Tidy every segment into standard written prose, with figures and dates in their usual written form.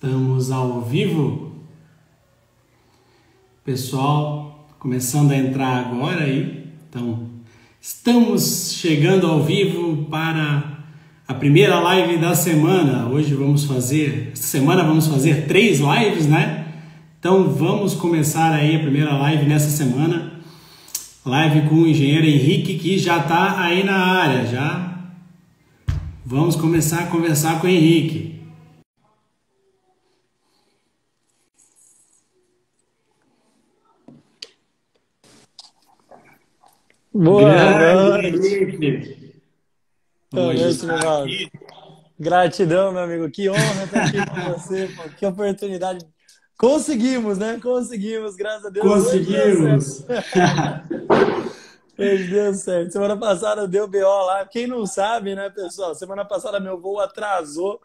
Estamos ao vivo. Pessoal, começando a entrar agora aí. Então, estamos chegando ao vivo para a primeira live da semana. Essa semana vamos fazer 3 lives, né? Então, vamos começar aí a primeira live nessa semana. Live com o engenheiro Henrique, que já está aí na área, já. Vamos começar a conversar com o Henrique. Boa noite. Henrique. Boa Hoje noite, meu está irmão. aqui. Gratidão, meu amigo. Que honra estar aqui com você, pô. Que oportunidade. Conseguimos, né? Conseguimos, graças a Deus. Hoje deu certo. Conseguimos! Hoje deu certo. Semana passada deu BO lá. Quem não sabe, né, pessoal? Semana passada meu voo atrasou,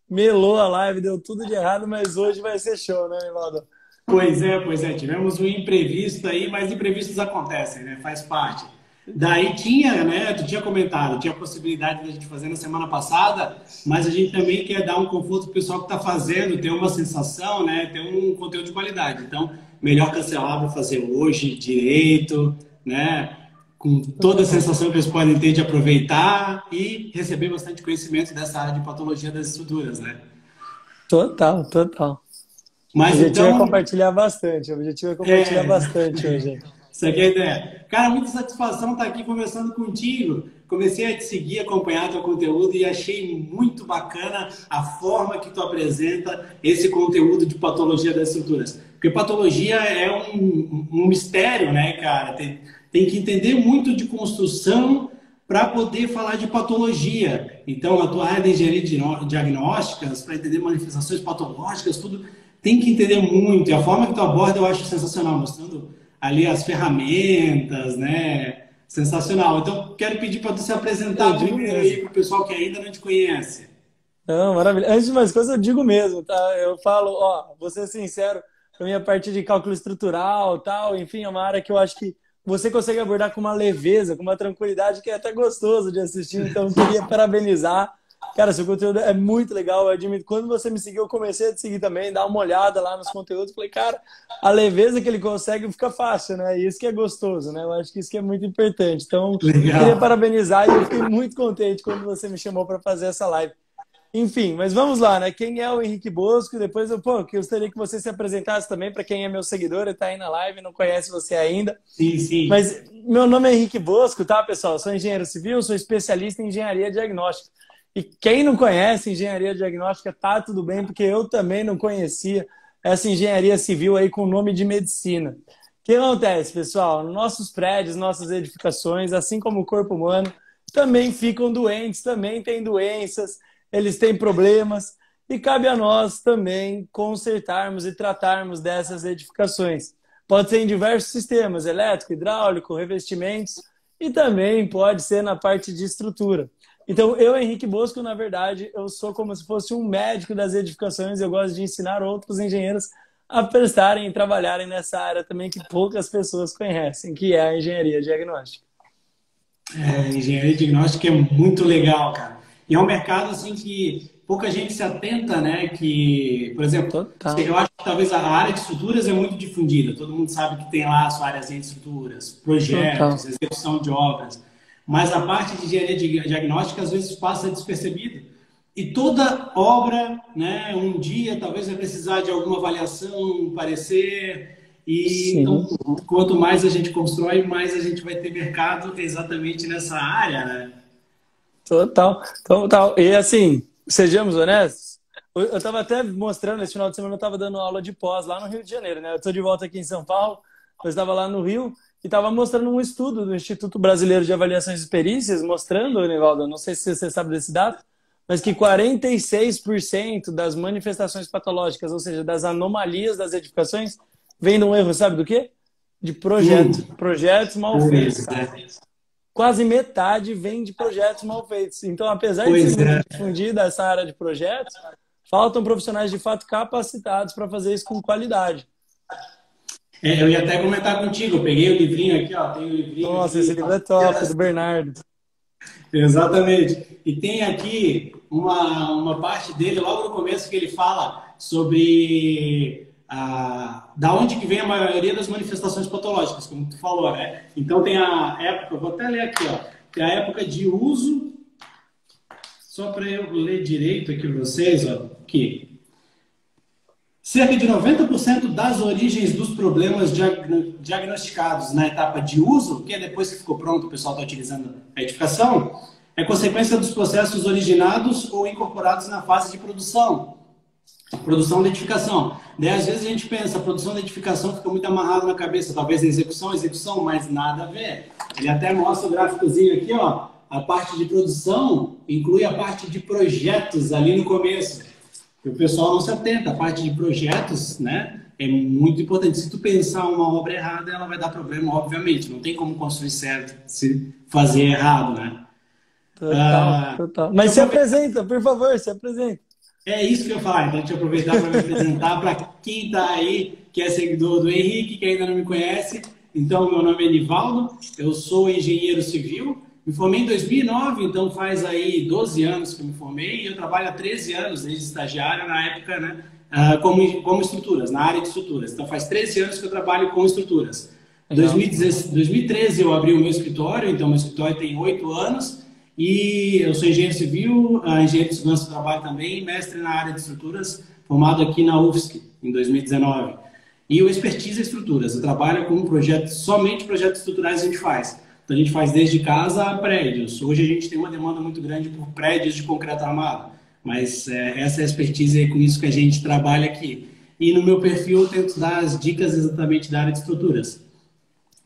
melou a live, deu tudo de errado, mas hoje vai ser show, né, Rivaldo? Pois é. Tivemos um imprevisto aí, mas imprevistos acontecem, né? Faz parte. Daí tinha, né? Tu tinha comentado, tinha a possibilidade de a gente fazer na semana passada, mas a gente também quer dar um conforto pro pessoal que está fazendo, ter uma sensação, né? Ter um conteúdo de qualidade. Então, melhor cancelar para fazer hoje direito, né? Com toda a sensação que eles podem ter de aproveitar e receber bastante conhecimento dessa área de patologia das estruturas, né? Total, total. O Mas objetivo é então, compartilhar bastante. O objetivo é compartilhar bastante hoje. isso aqui é a ideia. Cara, muita satisfação estar aqui conversando contigo. Comecei a te seguir, acompanhar teu conteúdo e achei muito bacana a forma que tu apresenta esse conteúdo de patologia das estruturas. Porque patologia é um mistério, né, cara? Tem que entender muito de construção para poder falar de patologia. Então, a tua área de engenharia diagnósticas, para entender manifestações patológicas, tudo, tem que entender muito. E a forma que tu aborda eu acho sensacional, mostrando ali as ferramentas, né? Sensacional. Então, quero pedir para tu se Eu apresentar digo primeiro aí mesmo. para o pessoal que ainda não te conhece. Não, maravilha. Antes de mais coisas, eu digo mesmo, tá? Eu falo, ó, vou ser sincero, pra mim a parte de cálculo estrutural, tal, enfim, é uma área que eu acho que você consegue abordar com uma leveza, com uma tranquilidade que é até gostoso de assistir, então eu queria parabenizar. Cara, seu conteúdo é muito legal, eu admito. Quando você me seguiu, eu comecei a te seguir também, dar uma olhada lá nos conteúdos, falei, cara, a leveza que ele consegue fica fácil, né? E isso que é gostoso, né? Eu acho que isso que é muito importante. Então, eu queria Legal. parabenizar e eu fiquei muito contente quando você me chamou para fazer essa live. Enfim, mas vamos lá, né? Quem é o Henrique Bosco? Depois que eu gostaria que você se apresentasse também para quem é meu seguidor e está aí na live e não conhece você ainda. Sim, sim. Mas meu nome é Henrique Bosco, tá, pessoal? Sou engenheiro civil, sou especialista em engenharia diagnóstica. E quem não conhece engenharia diagnóstica, tá tudo bem, porque eu também não conhecia essa engenharia civil aí com o nome de medicina. O que acontece, pessoal? Nossos prédios, nossas edificações, assim como o corpo humano, também ficam doentes, também têm doenças, eles têm problemas, e cabe a nós também consertarmos e tratarmos dessas edificações. Pode ser em diversos sistemas, elétrico, hidráulico, revestimentos, e também pode ser na parte de estrutura. Então, eu, Henrique Bosco, na verdade, eu sou como se fosse um médico das edificações, eu gosto de ensinar outros engenheiros a prestarem e trabalharem nessa área também que poucas pessoas conhecem, que é a engenharia diagnóstica. Engenharia diagnóstica é muito legal, cara. E é um mercado assim que pouca gente se atenta, né? Que, por exemplo, Total, eu acho que talvez a área de estruturas é muito difundida. Todo mundo sabe que tem lá a sua área de estruturas, total. projetos, execução de obras. Mas a parte de engenharia diagnóstica às vezes passa despercebida. E toda obra, né, um dia talvez vai precisar de alguma avaliação, um parecer. E então, Sim, quanto mais a gente constrói, mais a gente vai ter mercado exatamente nessa área, né? total, total. E assim, sejamos honestos, eu estava até mostrando, esse final de semana eu estava dando aula de pós lá no Rio de Janeiro, né? Eu estou de volta aqui em São Paulo, eu estava lá no Rio e estava mostrando um estudo do Instituto Brasileiro de Avaliações e Perícias, mostrando, Nivaldo, não sei se você sabe desse dado, mas que 46% das manifestações patológicas, ou seja, das anomalias das edificações, vem de um erro, sabe do quê? De projeto. Hum, Projetos mal feitos, pois cara. é. Quase metade vem de projetos mal feitos. Então, apesar de ser Pois muito é. difundida essa área de projetos, faltam profissionais de fato capacitados para fazer isso com qualidade. Eu ia até comentar contigo, eu peguei o livrinho aqui, ó, tem o livrinho Nossa, esse aqui. livro é top, do Bernardo. Exatamente. E tem aqui uma parte dele, logo no começo, que ele fala sobre da onde que vem a maioria das manifestações patológicas, como tu falou, né? Então tem a época, vou até ler aqui, ó, tem a época de uso, só para eu ler direito aqui para vocês, ó, aqui. Cerca de 90% das origens dos problemas diagnosticados na etapa de uso, que é depois que ficou pronto, o pessoal está utilizando a edificação, é consequência dos processos originados ou incorporados na fase de produção da edificação. Daí, às vezes, a gente pensa, a produção da edificação fica muito amarrada na cabeça, talvez a execução, mas nada a ver. Ele até mostra o gráficozinho aqui, ó, a parte de produção inclui a parte de projetos ali no começo. O pessoal não se atenta, a parte de projetos, né, é muito importante. Se tu pensar uma obra errada, ela vai dar problema, obviamente. Não tem como construir certo se fazer errado, né? Total. Mas se apresenta, por favor, se apresenta. É isso que eu falo. Então, deixa eu aproveitar para me apresentar para quem está aí, que é seguidor do Henrique, que ainda não me conhece. Então, meu nome é Nivaldo, eu sou engenheiro civil, me formei em 2009, então faz aí 12 anos que eu me formei, e eu trabalho há 13 anos desde estagiário, na época, né, como estruturas, na área de estruturas. Então, faz 13 anos que eu trabalho com estruturas. Em 2013 eu abri o meu escritório, então meu escritório tem 8 anos, e eu sou engenheiro civil, engenheiro de segurança do trabalho também, mestre na área de estruturas, formado aqui na UFSC, em 2019. E o Expertise Estruturas, eu trabalho com somente projetos estruturais a gente faz. Então a gente faz desde casa a prédios. Hoje a gente tem uma demanda muito grande por prédios de concreto armado, mas essa é a expertise, é com isso que a gente trabalha aqui. E no meu perfil eu tento dar as dicas exatamente da área de estruturas.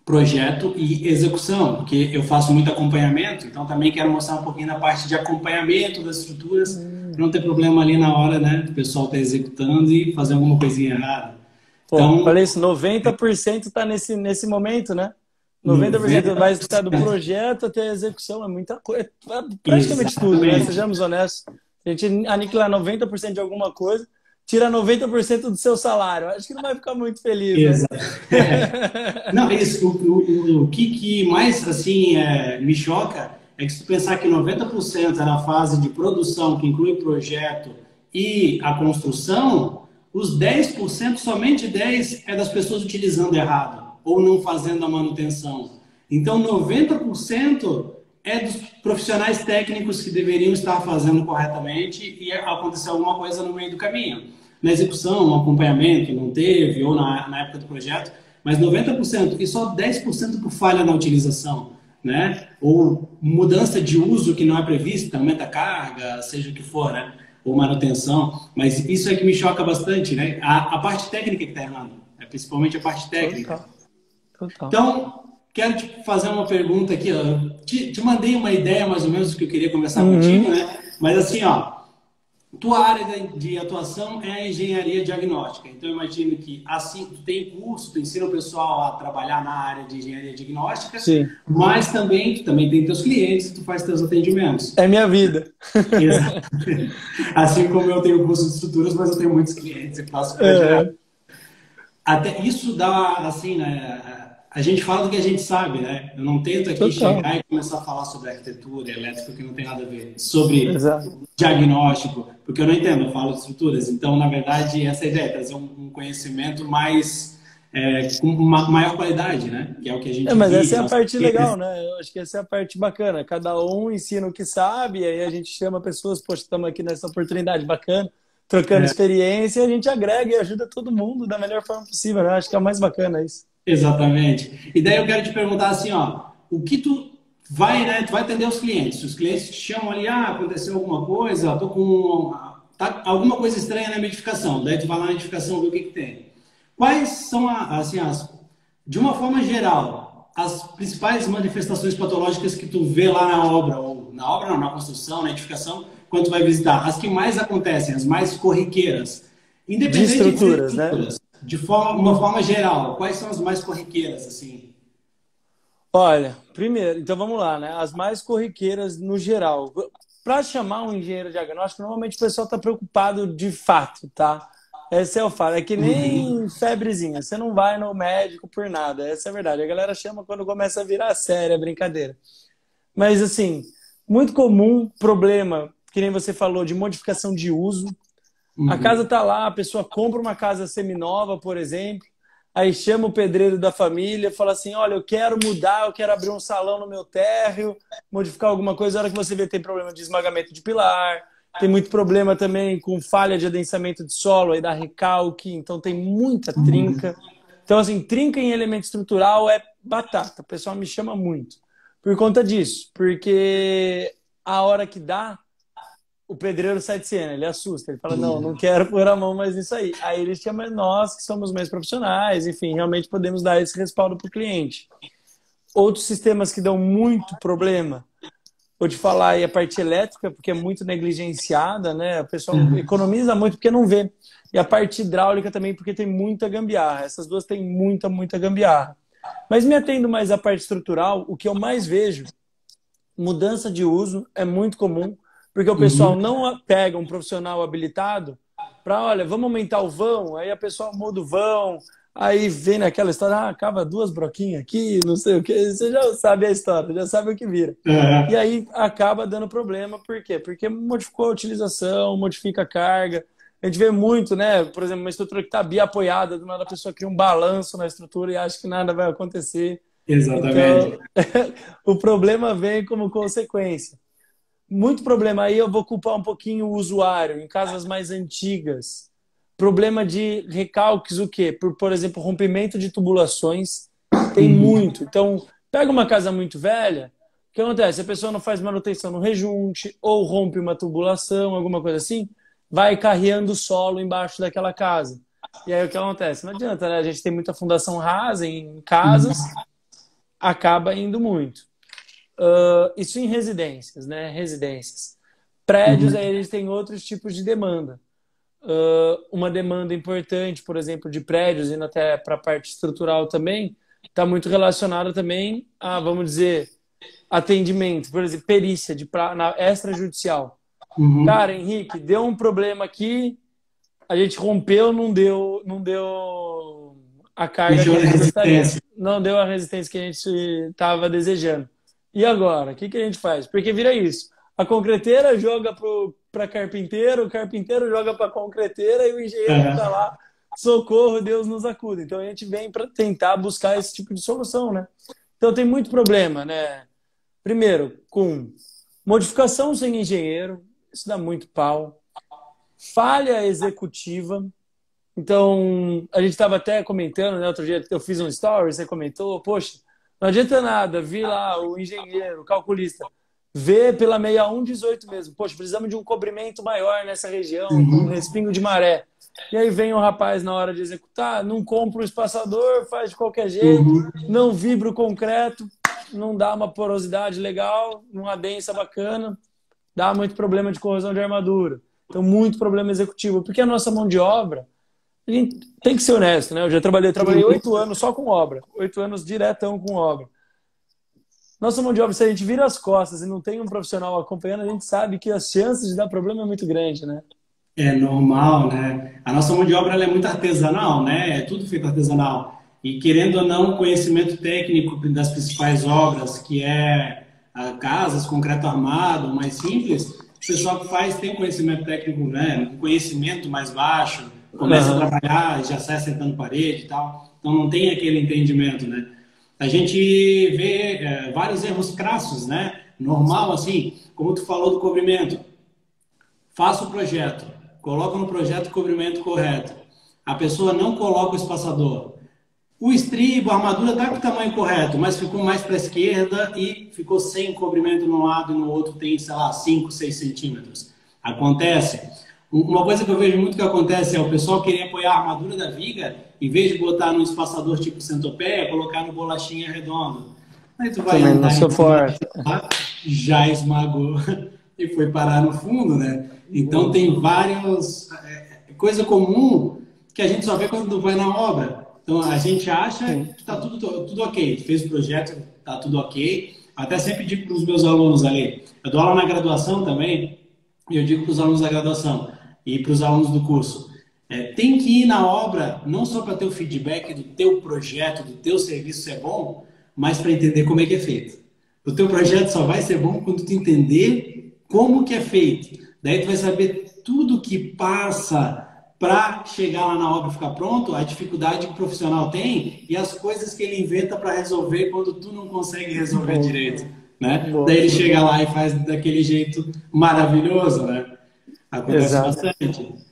Projeto e execução, porque eu faço muito acompanhamento, então também quero mostrar um pouquinho da parte de acompanhamento das estruturas, para não ter problema ali na hora, né, do pessoal estar executando e fazer alguma coisinha errada. Então, falei isso, 90% está nesse momento, né? 90% vai estar do projeto até a execução, é muita coisa, é praticamente tudo, né? Sejamos honestos. A gente aniquilar 90% de alguma coisa, tira 90% do seu salário. Acho que não vai ficar muito feliz, né? Não, o que mais assim, me choca é que se tu pensar que 90% é na fase de produção, que inclui o projeto e a construção, os 10%, somente 10% é das pessoas utilizando errado ou não fazendo a manutenção. Então, 90% é dos profissionais técnicos que deveriam estar fazendo corretamente e aconteceu alguma coisa no meio do caminho. Na execução, no acompanhamento, não teve, ou na época do projeto, mas 90% e só 10% por falha na utilização, né? Ou mudança de uso que não é prevista, aumenta a carga, seja o que for, né? Ou manutenção. Mas isso é que me choca bastante, né? A parte técnica que está errando, principalmente a parte técnica. Total. Então, quero te fazer uma pergunta aqui. Ó. Te mandei uma ideia mais ou menos do que eu queria conversar contigo, né? Mas assim, ó, tua área de atuação é a engenharia diagnóstica. Então, eu imagino que assim, tu tem curso, tu ensina o pessoal a trabalhar na área de engenharia diagnóstica, sim, mas também tu também tem teus clientes, tu faz teus atendimentos. É minha vida. Exato. Assim como eu tenho curso de estruturas, mas eu tenho muitos clientes e faço projetos. Até isso dá, assim, né? A gente fala do que a gente sabe, né? Eu não tento aqui chegar e começar a falar sobre arquitetura, elétrica, que não tem nada a ver. Sobre diagnóstico, porque eu não entendo, eu falo de estruturas. Então, na verdade, essa é a ideia, trazer um conhecimento mais, com uma maior qualidade, né? Que é o que a gente mas essa é a parte legal, né? Eu acho que essa é a parte bacana. Cada um ensina o que sabe, e aí a gente chama pessoas, poxa, estamos aqui nessa oportunidade bacana, trocando experiência, e a gente agrega e ajuda todo mundo da melhor forma possível, né? Acho que é o mais bacana isso. Exatamente. E daí eu quero te perguntar assim, ó, o que tu vai, né? Tu vai atender os clientes. Os clientes te chamam ali, aconteceu alguma coisa, tô com alguma coisa estranha na minha edificação. Daí tu vai lá na edificação ver o que tem. Quais são de uma forma geral, as principais manifestações patológicas que tu vê lá na obra, ou na obra não, na construção, na edificação, quando tu vai visitar? As que mais acontecem, as mais corriqueiras. Independente de estruturas, né? De uma forma geral, quais são as mais corriqueiras, assim? Olha, primeiro, então vamos lá, né? As mais corriqueiras no geral. Para chamar um engenheiro diagnóstico, normalmente o pessoal está preocupado de fato, tá? Esse é o fato. É que nem febrezinha. Você não vai no médico por nada. Essa é a verdade. A galera chama quando começa a virar séria, brincadeira. Mas, assim, muito comum problema, que nem você falou, de modificação de uso. A casa tá lá, a pessoa compra uma casa seminova, por exemplo, aí chama o pedreiro da família, fala assim, olha, eu quero mudar, eu quero abrir um salão no meu térreo, modificar alguma coisa. A hora que você vê, tem problema de esmagamento de pilar, tem muito problema também com falha de adensamento de solo, aí dá recalque, então tem muita trinca. Então, assim, trinca em elemento estrutural é batata. O pessoal me chama muito por conta disso, porque a hora que dá, o pedreiro sai de cena, ele assusta, ele fala, não, não quero pôr a mão mais nisso aí. Aí ele chama nós, que somos mais profissionais, enfim, realmente podemos dar esse respaldo para o cliente. Outros sistemas que dão muito problema, vou te falar aí a parte elétrica, porque é muito negligenciada, né? O pessoal economiza muito porque não vê. E a parte hidráulica também, porque tem muita gambiarra. Essas duas têm muita gambiarra. Mas me atendo mais à parte estrutural, o que eu mais vejo, mudança de uso é muito comum, porque o pessoal não pega um profissional habilitado para, olha, vamos aumentar o vão, aí a pessoa muda o vão, aí vem naquela história, cava 2 broquinhas aqui, não sei o que, você já sabe a história, já sabe o que vira. E aí acaba dando problema, por quê? Porque modificou a utilização, modifica a carga. A gente vê muito, né? Por exemplo, uma estrutura que está biapoiada, do nada a pessoa cria um balanço na estrutura e acha que nada vai acontecer. Exatamente. Então, o problema vem como consequência. Muito problema aí, eu vou culpar um pouquinho o usuário, em casas mais antigas. Problema de recalques, o quê? Por exemplo, rompimento de tubulações, tem muito. Então, pega uma casa muito velha, o que acontece? A pessoa não faz manutenção no rejunte, ou rompe uma tubulação, alguma coisa assim, vai carreando o solo embaixo daquela casa. E aí o que acontece? Não adianta, né? A gente tem muita fundação rasa em casas, acaba indo muito. Isso em residências, né? Residências. Prédios, aí eles têm outros tipos de demanda. Uma demanda importante, por exemplo, de prédios, indo até para a parte estrutural também, está muito relacionada também a, vamos dizer, atendimento, por exemplo, perícia na extrajudicial. Cara, Henrique, deu um problema aqui, a gente rompeu, não deu a carga que a gente gostaria, não deu a resistência que a gente estava desejando. E agora? O que a gente faz? Porque vira isso. A concreteira joga para carpinteiro, o carpinteiro joga para a concreteira e o engenheiro está lá, socorro, Deus nos acuda. Então a gente vem para tentar buscar esse tipo de solução, né? Então tem muito problema, né? Primeiro, com modificação sem engenheiro, isso dá muito pau. Falha executiva. Então, a gente estava até comentando, né? Outro dia eu fiz um story, você comentou, poxa, não adianta nada vir lá o engenheiro, o calculista, ver pela 6118 mesmo. Poxa, precisamos de um cobrimento maior nessa região, com um respingo de maré. E aí vem o rapaz na hora de executar, não compra o espaçador, faz de qualquer jeito, não vibra o concreto, não dá uma porosidade legal, não adensa bacana, dá muito problema de corrosão de armadura. Então, muito problema executivo. Porque a nossa mão de obra, a gente tem que ser honesto, né? Eu já trabalhei 8 anos só com obra. 8 anos diretão com obra. Nossa mão de obra, se a gente vira as costas e não tem um profissional acompanhando, a gente sabe que as chances de dar problema é muito grande, né? É normal, né? A nossa mão de obra ela é muito artesanal, né? É tudo feito artesanal. E querendo ou não, o conhecimento técnico das principais obras, que é casas, concreto armado, mais simples, o pessoal que faz tem conhecimento técnico, né? Um conhecimento mais baixo, começa a trabalhar, já sai acertando parede e tal. Então não tem aquele entendimento, né? A gente vê vários erros crassos, né? Normal, assim, como tu falou do cobrimento. Faça o projeto, coloca no projeto o cobrimento correto. A pessoa não coloca o espaçador. O estribo, a armadura está com o tamanho correto, mas ficou mais para a esquerda e ficou sem cobrimento num lado e no outro tem, sei lá, 5, 6 centímetros. Acontece. Uma coisa que eu vejo muito que acontece é o pessoal querer apoiar a armadura da viga, em vez de botar num espaçador tipo centopeia, colocar no bolachinha redondo. Aí tu vai andar já esmagou e foi parar no fundo, né? Então tem várias coisa comum que a gente só vê quando vai na obra. Então a gente acha que está tudo ok, fez o projeto, está tudo ok. Até sempre digo para os meus alunos ali, eu dou aula na graduação também, e eu digo para os alunos da graduação e para os alunos do curso, tem que ir na obra não só para ter o feedback do teu projeto, do teu serviço ser bom, mas para entender como é que é feito. O teu projeto só vai ser bom quando tu entender como que é feito. Daí tu vai saber tudo que passa para chegar lá na obra e ficar pronto, a dificuldade que o profissional tem e as coisas que ele inventa para resolver quando tu não consegue resolver direito, né? Boa. Daí ele chega lá e faz daquele jeito maravilhoso, né? Acontece Exato. bastante.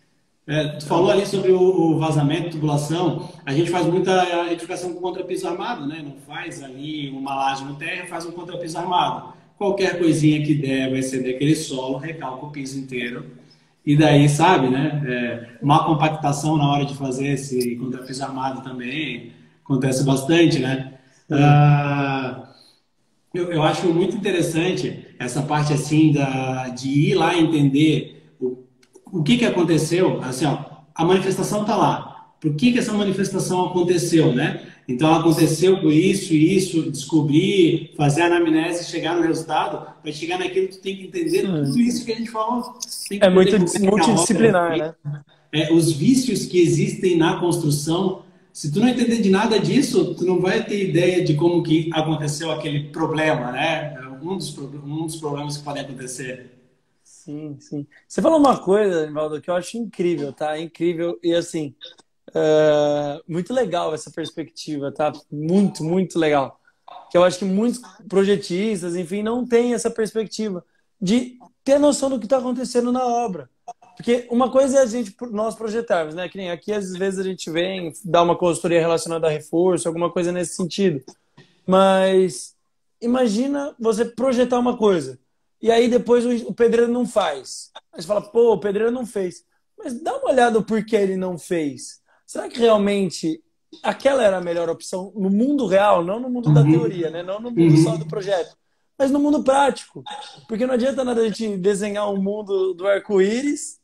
Tu falou ali sobre o vazamento, tubulação. A gente faz muita edificação com contrapiso armado, né? Não faz ali uma laje no terra, faz um contrapiso armado. Qualquer coisinha que der, vai ser daquele solo, recalca o piso inteiro. E daí, sabe, né? Má compactação na hora de fazer esse contrapiso armado também acontece bastante, né? Eu acho muito interessante essa parte assim de ir lá entender o que aconteceu. Assim, ó, a manifestação está lá. Por que essa manifestação aconteceu, né? Então, ela aconteceu por isso e isso, descobrir, fazer a anamnese, chegar no resultado. Para chegar naquilo, tu tem que entender tudo isso que a gente falou. Tem que É muito entender multidisciplinar, né? os vícios que existem na construção. Se tu não entender de nada disso, tu não vai ter ideia de como que aconteceu aquele problema, né? Um dos problemas que podem acontecer. Sim, sim. Você falou uma coisa, Rivaldo, que eu acho incrível, tá? Incrível. E assim, muito legal essa perspectiva, tá? Muito, muito legal. Que eu acho que muitos projetistas, enfim, não têm essa perspectiva de ter noção do que está acontecendo na obra. Porque uma coisa é nós projetarmos, né? Que nem aqui, às vezes, a gente vem dar uma consultoria relacionada a reforço, alguma coisa nesse sentido. Mas imagina você projetar uma coisa e aí depois o pedreiro não faz. Aí você fala, pô, o pedreiro não fez. Mas dá uma olhada no porquê ele não fez. Será que realmente aquela era a melhor opção no mundo real, não no mundo da teoria, né? Não no mundo só do projeto, mas no mundo prático? Porque não adianta nada a gente desenhar um mundo do arco-íris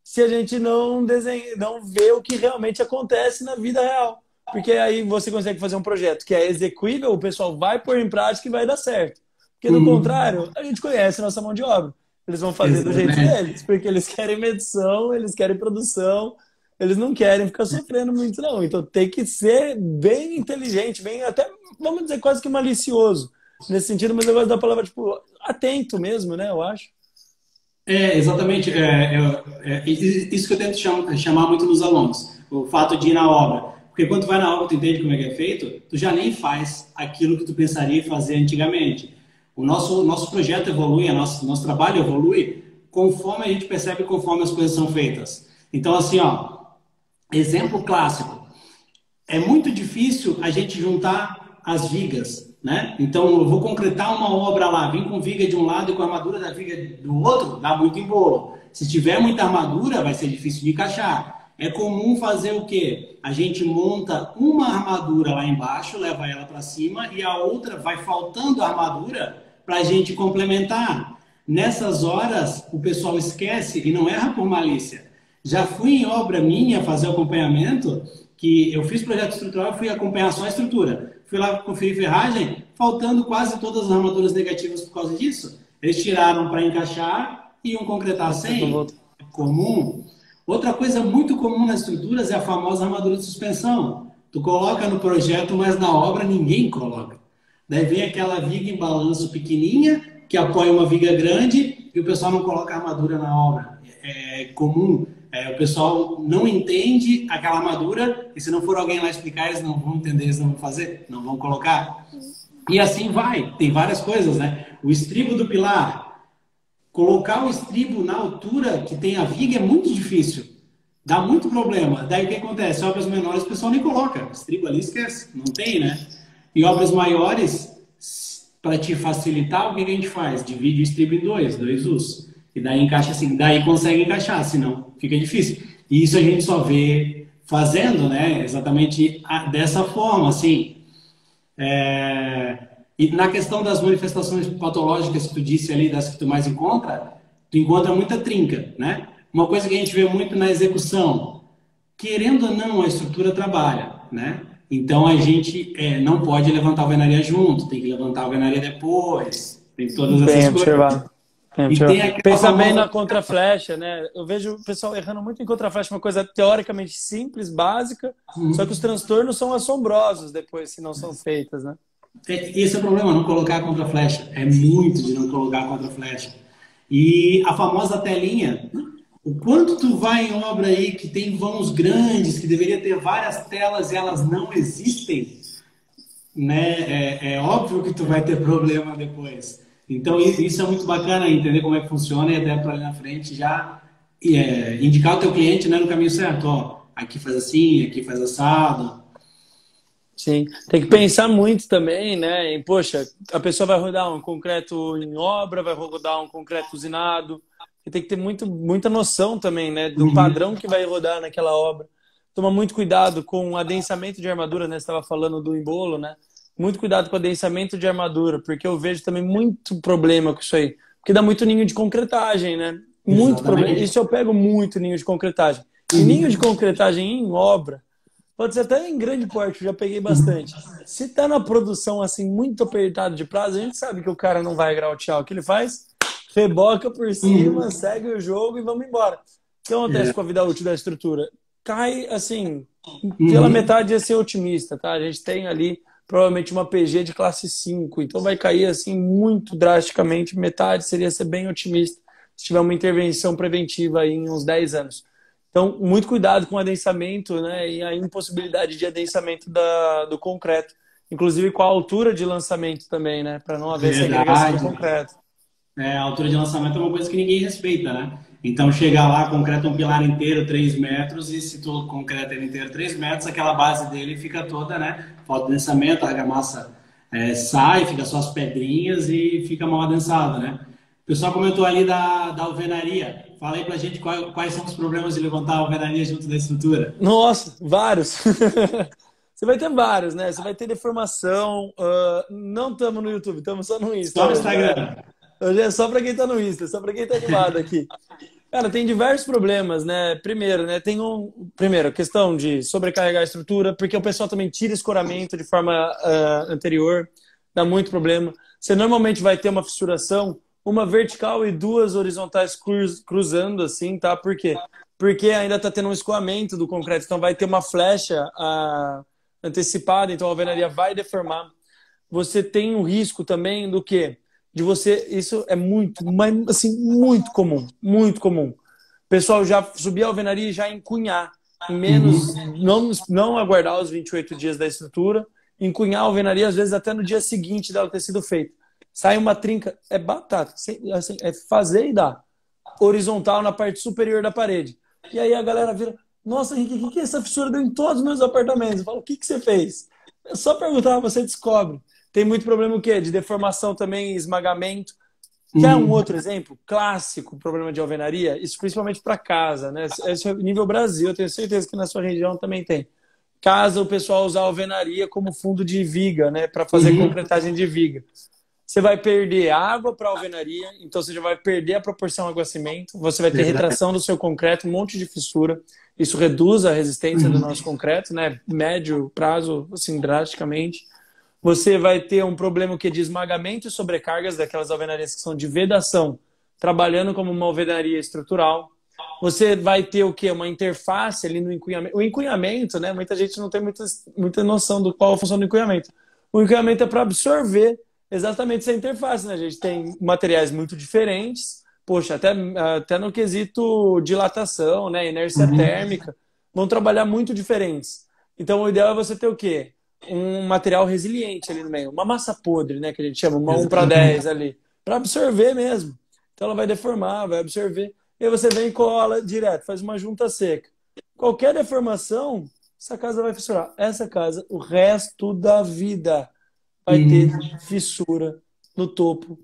se a gente não vê o que realmente acontece na vida real. Porque aí você consegue fazer um projeto que é execuível, o pessoal vai pôr em prática e vai dar certo. Porque, do contrário, a gente conhece a nossa mão de obra. Eles vão fazer do jeito deles, porque eles querem medição, eles querem produção, eles não querem ficar sofrendo muito, não. Então tem que ser bem inteligente, bem até, vamos dizer, quase que malicioso nesse sentido, mas eu gosto da palavra, tipo, atento mesmo, né, eu acho. Exatamente. Isso que eu tento chamar muito nos alunos. O fato de ir na obra. Porque quando tu vai na obra, tu entende como é que é feito, tu já nem faz aquilo que tu pensaria fazer antigamente. O nosso projeto evolui, nosso trabalho evolui conforme a gente percebe, conforme as coisas são feitas. Então, assim, ó, exemplo clássico. É muito difícil a gente juntar as vigas, né? Então, eu vou concretar uma obra lá, vim com viga de um lado e com a armadura da viga do outro, dá muito embolo. Se tiver muita armadura, vai ser difícil de encaixar. É comum fazer o quê? A gente monta uma armadura lá embaixo, leva ela para cima e a outra vai faltando a armadura para a gente complementar. Nessas horas, o pessoal esquece e não erra por malícia. Já fui em obra minha fazer acompanhamento, que eu fiz projeto estrutural e fui acompanhar só a estrutura. Fui lá conferir ferragem, faltando quase todas as armaduras negativas por causa disso. Eles tiraram para encaixar e iam concretar sem. É comum. Outra coisa muito comum nas estruturas é a famosa armadura de suspensão. Tu coloca no projeto, mas na obra ninguém coloca. Daí vem aquela viga em balanço pequenininha, que apoia uma viga grande, e o pessoal não coloca armadura na obra. É comum. O pessoal não entende aquela armadura, e se não for alguém lá explicar, eles não vão entender, eles não vão fazer, não vão colocar. E assim vai. Tem várias coisas, né? O estribo do pilar. Colocar o estribo na altura que tem a viga é muito difícil. Dá muito problema. Daí o que acontece? Obras menores o pessoal nem coloca. Estribo ali esquece. Não tem, né? E obras maiores, para te facilitar, o que a gente faz? Divide o estribo em dois usos. E daí encaixa assim. Daí consegue encaixar, senão fica difícil. E isso a gente só vê fazendo, né? Exatamente dessa forma, assim. E na questão das manifestações patológicas que tu disse ali, das que tu mais encontra, tu encontra muita trinca, né? Uma coisa que a gente vê muito na execução, querendo ou não, a estrutura trabalha, né? Então a gente não pode levantar a alvenaria junto, tem que levantar a alvenaria depois, tem todas essas coisas. Pensa bem na contraflecha, né? Eu vejo o pessoal errando muito em contraflecha, uma coisa teoricamente simples, básica, só que os transtornos são assombrosos depois, se não são feitas, né? Esse é o problema, não colocar a contraflecha. É muito de não colocar a contraflecha. E a famosa telinha, O quanto tu vai em obra aí que tem vãos grandes, que deveria ter várias telas e elas não existem, né? É óbvio que tu vai ter problema depois. Então isso é muito bacana, entender como é que funciona e até para ali na frente já indicar o teu cliente, né, no caminho certo. Ó, aqui faz assim, aqui faz assado. Sim, tem que pensar muito também, né? Em, poxa, a pessoa vai rodar um concreto em obra, vai rodar um concreto usinado, e tem que ter muita noção também, né? Do Uhum. padrão que vai rodar naquela obra. Toma muito cuidado com o adensamento de armadura, né? Você estava falando do embolo, né? Muito cuidado com o adensamento de armadura, porque eu vejo também muito problema com isso aí. Porque dá muito ninho de concretagem, né? Muito problema. Exatamente. Isso eu pego muito ninho de concretagem. E ninho de Uhum. concretagem em obra, pode ser até em grande porte, eu já peguei bastante. Se tá na produção assim, muito apertado de prazo, a gente sabe que o cara não vai grautear. O que ele faz? Reboca por cima, Uhum. segue o jogo e vamos embora. O que acontece É. com a vida útil da estrutura? Cai assim, pela Uhum. metade ia ser otimista, tá? A gente tem ali provavelmente uma PG de classe 5, então vai cair assim muito drasticamente, metade seria ser bem otimista se tiver uma intervenção preventiva aí em uns 10 anos. Então, muito cuidado com o adensamento, né, e a impossibilidade de adensamento do concreto, inclusive com a altura de lançamento também, né, para não haver segregação do Verdade. concreto. A altura de lançamento é uma coisa que ninguém respeita, né? Então, chegar lá, concreta um pilar inteiro 3 metros, e se tu concreta ele inteiro 3 metros, aquela base dele fica toda, né? Falta de densamento, a argamassa sai, fica só as pedrinhas e fica mal adensado, né? O pessoal comentou ali da alvenaria. Fala aí pra gente quais são os problemas de levantar a alvenaria junto da estrutura. Nossa, vários. Você vai ter vários, né? Você vai ter deformação. Não estamos no YouTube, estamos só no Insta Só no hoje, galera. Instagram. Hoje é só para quem está no Insta, só para quem está animado aqui. Cara, tem diversos problemas, né? Primeiro, né? Primeiro, a questão de sobrecarregar a estrutura, porque o pessoal também tira escoramento de forma anterior, dá muito problema. Você normalmente vai ter uma fissuração, uma vertical e duas horizontais cruzando, assim, tá? Por quê? Porque ainda está tendo um escoamento do concreto, então vai ter uma flecha antecipada, então a alvenaria vai deformar. Você tem um risco também do quê? De você, isso é muito, mas assim, muito comum, muito comum. O pessoal já subir a alvenaria e já encunhar, em menos, Uhum. não aguardar os 28 dias da estrutura, encunhar a alvenaria, às vezes até no dia seguinte dela ter sido feita. Sai uma trinca, é batata, assim, é fazer e dar. Horizontal na parte superior da parede. E aí a galera vira, nossa, Henrique, o que essa fissura deu em todos os meus apartamentos? Eu falo, o que você fez? É só perguntar, você descobre. Tem muito problema o quê? De deformação também, esmagamento. Quer um Uhum. outro exemplo? Clássico problema de alvenaria? Isso principalmente para casa, né? Esse é nível Brasil, eu tenho certeza que na sua região também tem. Casa, o pessoal usa a alvenaria como fundo de viga, né? Para fazer Uhum. concretagem de viga. Você vai perder água para a alvenaria, então você já vai perder a proporção água-cimento, você vai ter Verdade. retração do seu concreto, um monte de fissura. Isso reduz a resistência do Uhum. nosso concreto, né? Médio prazo, assim, drasticamente. Você vai ter um problema que é de esmagamento e sobrecargas daquelas alvenarias que são de vedação, trabalhando como uma alvenaria estrutural. Você vai ter o quê? Uma interface ali no encunhamento. O encunhamento, né? Muita gente não tem muita noção do qual a função do encunhamento. O encunhamento é para absorver exatamente essa interface, né? A gente tem materiais muito diferentes, poxa, até no quesito dilatação, né? Inércia Uhum. térmica, vão trabalhar muito diferentes. Então, o ideal é você ter o quê? Um material resiliente ali no meio, uma massa podre, né, que a gente chama, uma 1 para Exatamente. 10 ali, para absorver mesmo. Então ela vai deformar, vai absorver. E aí você vem e cola direto, faz uma junta seca. Qualquer deformação, essa casa vai fissurar. Essa casa, o resto da vida, vai ter Uhum. fissura no topo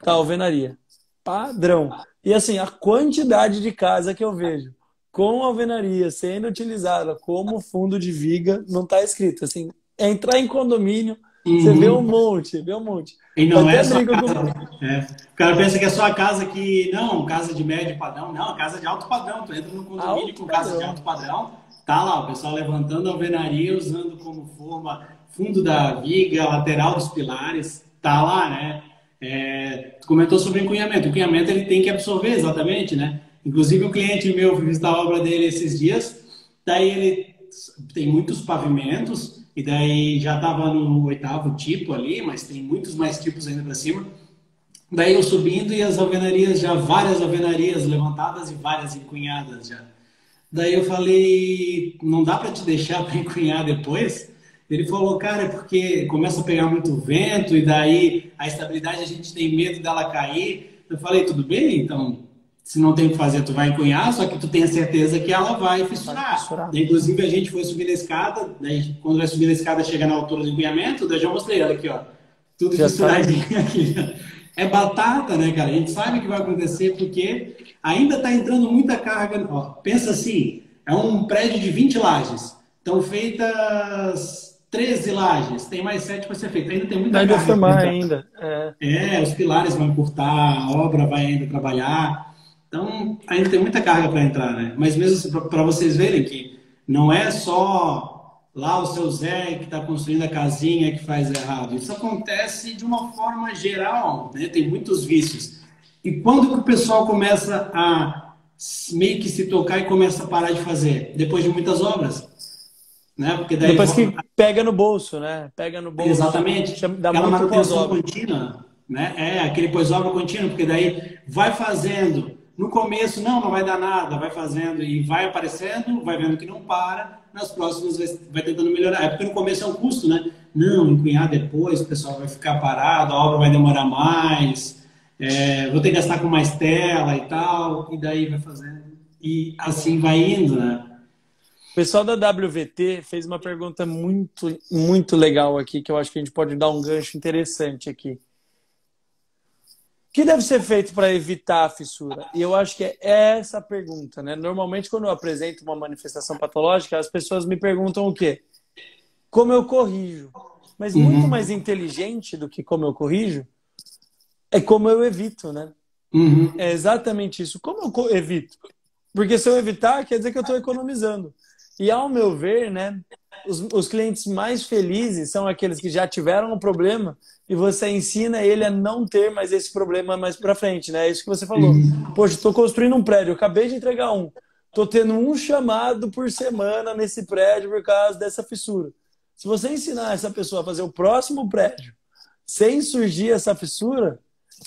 da alvenaria. Padrão. E assim, a quantidade de casa que eu vejo com alvenaria sendo utilizada como fundo de viga não está escrito. Assim, é entrar em condomínio, você vê um Uhum. monte, vê um monte. E Eu não é até só brinco casa. com. O cara pensa que é só a casa que. Não, casa de médio padrão. Não, casa de alto padrão. Tu entra no condomínio Alto com casa de alto padrão. padrão, tá lá o pessoal levantando a alvenaria, usando como forma fundo da viga, lateral dos pilares. Tá lá, né? Tu comentou sobre encunhamento. O encunhamento ele tem que absorver exatamente, né? Inclusive o cliente meu, fui visitar a obra dele esses dias, daí ele tem muitos pavimentos, e daí já estava no oitavo tipo ali, mas tem muitos mais tipos ainda para cima. Daí eu subindo e as alvenarias já, várias alvenarias levantadas e várias encunhadas já. Daí eu falei, não dá para te deixar para encunhar depois? Ele falou, cara, é porque começa a pegar muito vento e daí a estabilidade a gente tem medo dela cair. Eu falei, tudo bem, então se não tem o que fazer, tu vai encunhar, só que tu tem a certeza que ela vai fissurar. Daí, inclusive a gente foi subir na escada, daí quando vai subir na escada chega na altura do encunhamento, daí eu já mostrei ela aqui, ó, tudo Já fissuradinho aqui. É batata, né, cara? A gente sabe que vai acontecer porque ainda está entrando muita carga. Ó, pensa assim, é um prédio de 20 lajes. Estão feitas 13 lajes, tem mais 7 para ser feito. Ainda tem muita vai carga. deformar ainda. Os pilares vão encurtar, a obra vai ainda trabalhar. Então, ainda tem muita carga para entrar, né? Mas mesmo assim, para vocês verem que não é só lá o seu Zé que está construindo a casinha que faz errado. Isso acontece de uma forma geral, né? Tem muitos vícios. E quando que o pessoal começa a meio que se tocar e começa a parar de fazer? Depois de muitas obras, né? Porque daí Depois que pega no bolso, né? Pega no bolso. exatamente. Dá Aquela muito manutenção pós-obra. contínua, né? Aquele pós-obra contínuo, porque daí vai fazendo. No começo, não vai dar nada, vai fazendo e vai aparecendo, vai vendo que não para, nas próximas vai tentando melhorar. É porque no começo é um custo, né? Não, encunhar depois, o pessoal vai ficar parado, a obra vai demorar mais, vou ter que gastar com mais tela e tal, e daí vai fazendo. E assim vai indo, né? O pessoal da WVT fez uma pergunta muito, muito legal aqui, que eu acho que a gente pode dar um gancho interessante aqui. O que deve ser feito para evitar a fissura? E eu acho que é essa a pergunta, né? Normalmente, quando eu apresento uma manifestação patológica, as pessoas me perguntam o quê? Como eu corrijo? Mas muito mais inteligente do que como eu corrijo é como eu evito, né? É exatamente isso. Como eu evito? Porque se eu evitar, quer dizer que eu estou economizando. E ao meu ver, né, os clientes mais felizes são aqueles que já tiveram um problema e você ensina ele a não ter mais esse problema mais para frente, né? É isso que você falou. Poxa, estou construindo um prédio, eu acabei de entregar um. Estou tendo um chamado por semana nesse prédio por causa dessa fissura. Se você ensinar essa pessoa a fazer o próximo prédio sem surgir essa fissura,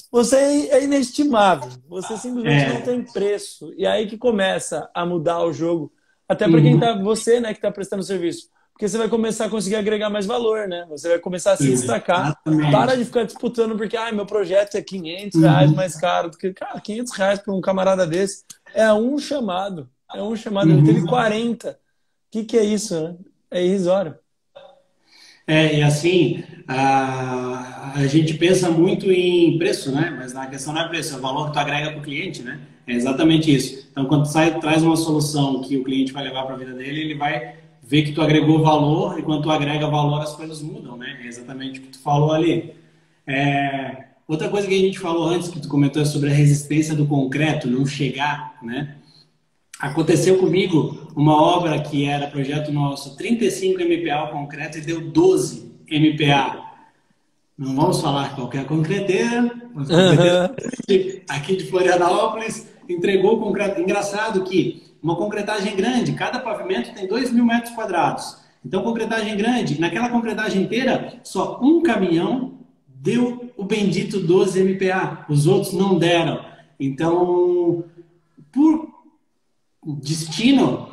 você é inestimável. Você simplesmente não tem preço. E aí que começa a mudar o jogo. Até para quem tá, você, né, que está prestando serviço. Porque você vai começar a conseguir agregar mais valor, né? Você vai começar a se destacar. Exatamente. Para de ficar disputando porque, meu projeto é R$ 500 mais caro do que, cara, R$ 500 para um camarada desse é um chamado. É um chamado. Ele teve 40. O que é isso, né? É irrisório. E assim, a gente pensa muito em preço, né? Mas a questão não é preço, é o valor que tu agrega para o cliente, né? É exatamente isso. Então, quando tu traz uma solução que o cliente vai levar para a vida dele, ele vai ver que tu agregou valor e quando tu agrega valor, as coisas mudam, né? É exatamente o que tu falou ali. Outra coisa que a gente falou antes, que tu comentou, é sobre a resistência do concreto, não chegar, né? Aconteceu comigo uma obra que era projeto nosso, 35 MPa o concreto e deu 12 MPa. Não vamos falar qualquer concreteira, mas concreteira aqui de Florianópolis entregou o concreto. Engraçado que uma concretagem grande, cada pavimento tem 2.000 metros quadrados. Então, concretagem grande, naquela concretagem inteira, só um caminhão deu o bendito 12 MPa, os outros não deram. Então, por destino,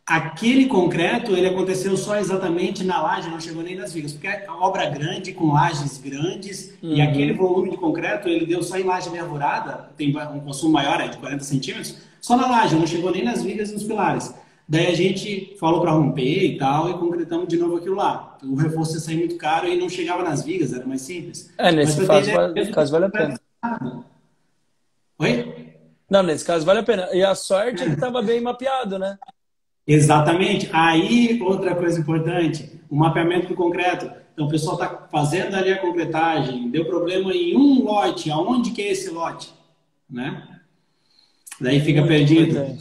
aquele concreto ele aconteceu só exatamente na laje, não chegou nem nas vigas, porque a obra grande, com lajes grandes, e aquele volume de concreto ele deu só em laje nervurada, tem um consumo maior, de 40 centímetros, só na laje, não chegou nem nas vigas e nos pilares. Daí a gente falou para romper e tal, e concretamos de novo aquilo lá. O reforço ia sair muito caro e não chegava nas vigas, era mais simples. Nesse caso vale a pena. Oi? Não, nesse caso vale a pena. E a sorte é que estava bem mapeado, né? Exatamente. Aí, outra coisa importante, o mapeamento do concreto. Então, o pessoal está fazendo ali a concretagem, deu problema em um lote. Aonde que é esse lote? Né? Daí fica perdido.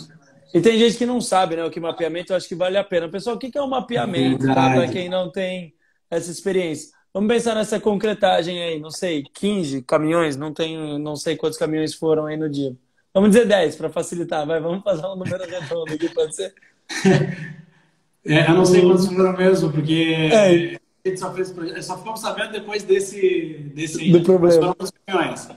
E tem gente que não sabe, né? O que mapeamento eu acho que vale a pena. Pessoal, o que é o mapeamento para quem não tem essa experiência? Vamos pensar nessa concretagem aí, não sei, 15 caminhões, não sei quantos caminhões foram aí no dia. Vamos dizer 10 para facilitar, vamos fazer um número redondo aqui, pode ser? Eu não sei quantos foram mesmo, porque a gente só ficamos sabendo depois desse do problema. caminhões.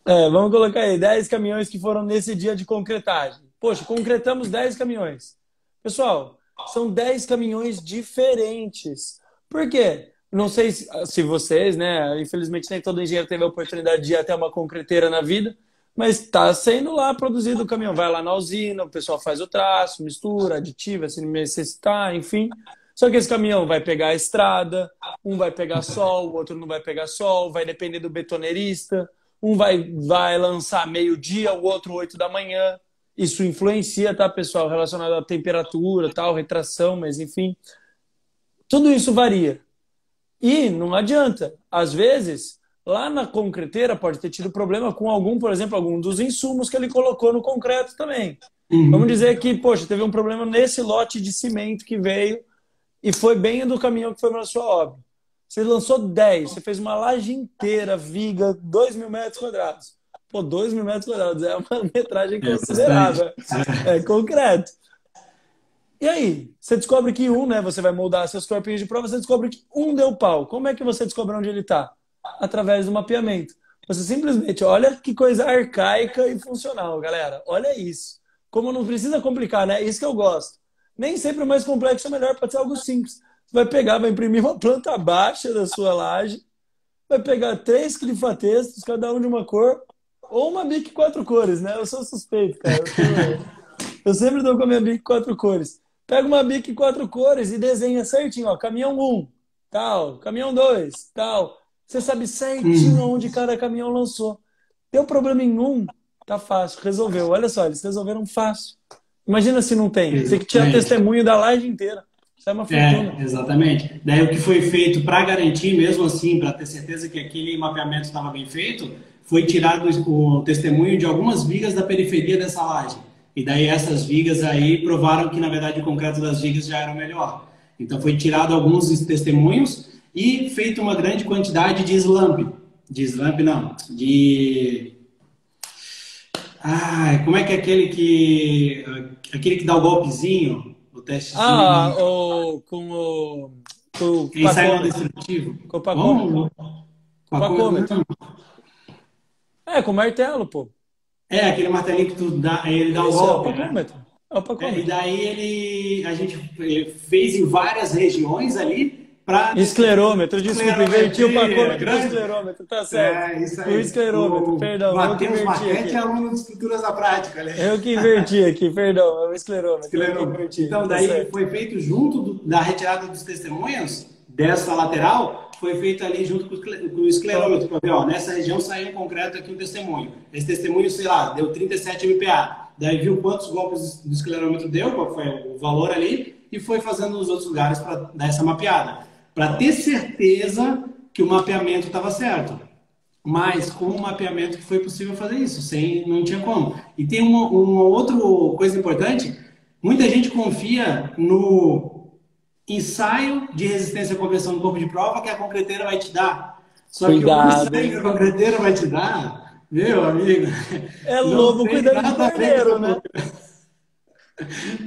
Vamos colocar aí 10 caminhões que foram nesse dia de concretagem. Poxa, concretamos 10 caminhões. Pessoal, são 10 caminhões diferentes. Por quê? Não sei se vocês, né? Infelizmente nem todo engenheiro teve a oportunidade de ir até uma concreteira na vida, mas está sendo lá produzido o caminhão. Vai lá na usina, o pessoal faz o traço, mistura, aditiva, se necessitar, enfim. Só que esse caminhão vai pegar a estrada, um vai pegar sol, o outro não vai pegar sol, vai depender do betoneirista, um vai lançar meio-dia, o outro 8 da manhã. Isso influencia, tá, pessoal? Relacionado à temperatura, tal, retração, mas enfim. Tudo isso varia. E não adianta. Às vezes, lá na concreteira pode ter tido problema com algum, por exemplo, algum dos insumos que ele colocou no concreto também. Vamos dizer que, poxa, teve um problema nesse lote de cimento que veio e foi bem do caminhão que foi na sua obra. Você lançou 10, você fez uma laje inteira, viga, 2.000 metros quadrados. Pô, 2.000 metros quadrados é uma metragem considerável. É concreto. E aí, você descobre que né, você vai moldar seus corpinhos de prova, você descobre que deu pau. Como é que você descobre onde ele está? Através do mapeamento. Você simplesmente, olha que coisa arcaica e funcional, galera. Olha isso. Como não precisa complicar, né? Isso que eu gosto. Nem sempre o mais complexo é melhor, pode ser algo simples. Você vai pegar, vai imprimir uma planta baixa da sua laje, vai pegar 3 clifatextos, cada um de uma cor, ou uma bic 4 cores, né? Eu sou suspeito, cara. Eu sempre dou com a minha bic 4 cores. Pega uma bic 4 cores e desenha certinho, ó, caminhão 1, tal, caminhão 2, tal. Você sabe certinho onde cada caminhão lançou. Deu problema em tá fácil, resolveu. Olha só, eles resolveram fácil. Imagina se não tem. Você que tinha testemunho da laje inteira. Isso é uma fortuna. Exatamente. Daí o que foi feito para garantir, mesmo assim, para ter certeza que aquele mapeamento estava bem feito, foi tirado o testemunho de algumas vigas da periferia dessa laje. E daí essas vigas aí provaram que, na verdade, o concreto das vigas já era o melhor. Então foi tirado alguns testemunhos e feito uma grande quantidade de slump. De slump, não. Como é que é aquele que dá o golpezinho? O teste. Com o ensaio não destrutivo. Com o pacômetro. Com o martelo, pô. Aquele martelinho que ele dá o golpe. É o pacômetro. É o pacômetro. E daí a gente fez em várias regiões ali para... Esclerômetro, desculpa, inverti o pacômetro com o esclerômetro, tá certo. Isso aí. O esclerômetro, perdão. Matheus Marquete é aluno de estruturas da prática. Né? Eu que inverti aqui, perdão, é o esclerômetro. Então, daí foi feito junto da retirada dos testemunhos dessa lateral, foi feito ali junto com o esclerômetro, para ver, ó, nessa região saiu um concreto aqui, um testemunho. Esse testemunho, sei lá, deu 37 MPa. Daí viu quantos golpes do esclerômetro deu, qual foi o valor ali, e foi fazendo nos outros lugares para dar essa mapeada. Para ter certeza que o mapeamento estava certo. Mas com o mapeamento que foi possível fazer isso, não tinha como. E tem uma outra coisa importante, muita gente confia no ensaio de resistência à conversão do corpo de prova que a concreteira vai te dar. Só que o ensaio que a concreteira vai te dar, meu amigo... É lobo cuidando de cordeiro, né?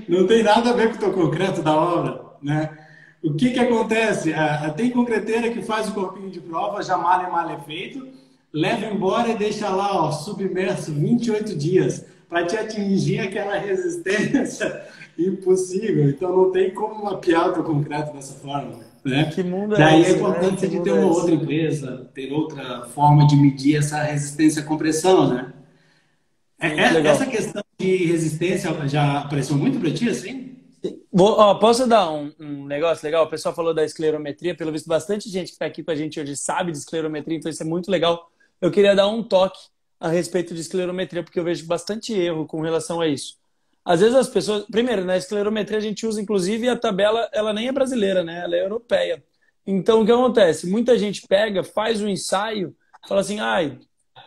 Não tem nada a ver com o teu concreto da obra, né? O que acontece? Tem concreteira que faz o corpinho de prova, já mal é feito, leva embora e deixa lá, ó, submerso 28 dias para te atingir aquela resistência impossível. Então não tem como mapear o teu concreto dessa forma, né? Que mundo é Daí esse, a importância de ter uma outra empresa, ter outra forma de medir essa resistência à compressão, né? Essa questão de resistência já apareceu muito para ti, assim? Posso dar um negócio legal? O pessoal falou da esclerometria, pelo visto bastante gente que está aqui com a gente hoje sabe de esclerometria, então isso é muito legal. Eu queria dar um toque a respeito de esclerometria, porque eu vejo bastante erro com relação a isso. Às vezes as pessoas... Primeiro, na esclerometria a gente usa, inclusive, a tabela, ela nem é brasileira, né? Ela é europeia. Então, o que acontece? Muita gente pega, faz um ensaio, fala assim,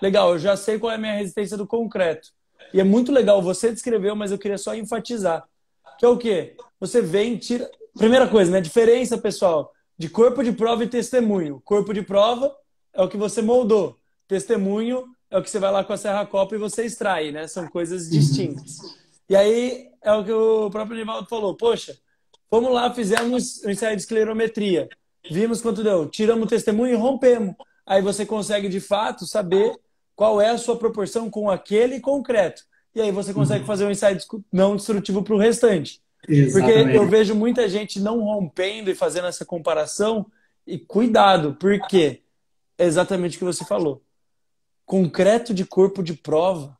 legal, eu já sei qual é a minha resistência do concreto. E é muito legal, você descreveu, mas eu queria só enfatizar. Que é o quê? Você vem, tira... Primeira coisa, né? Diferença, pessoal, de corpo de prova e testemunho. Corpo de prova é o que você moldou. Testemunho é o que você vai lá com a serra-copa e você extrai, né? São coisas distintas. E aí é o que o próprio Nivaldo falou. Poxa, vamos lá, fizemos um ensaio de esclerometria. Vimos quanto deu. Tiramos o testemunho e rompemos. Aí você consegue, de fato, saber qual é a sua proporção com aquele concreto. E aí você consegue fazer um ensaio não destrutivo para o restante. Porque Exatamente. eu vejo muita gente não rompendo e fazendo essa comparação. E cuidado, porque é exatamente o que você falou. Concreto de corpo de prova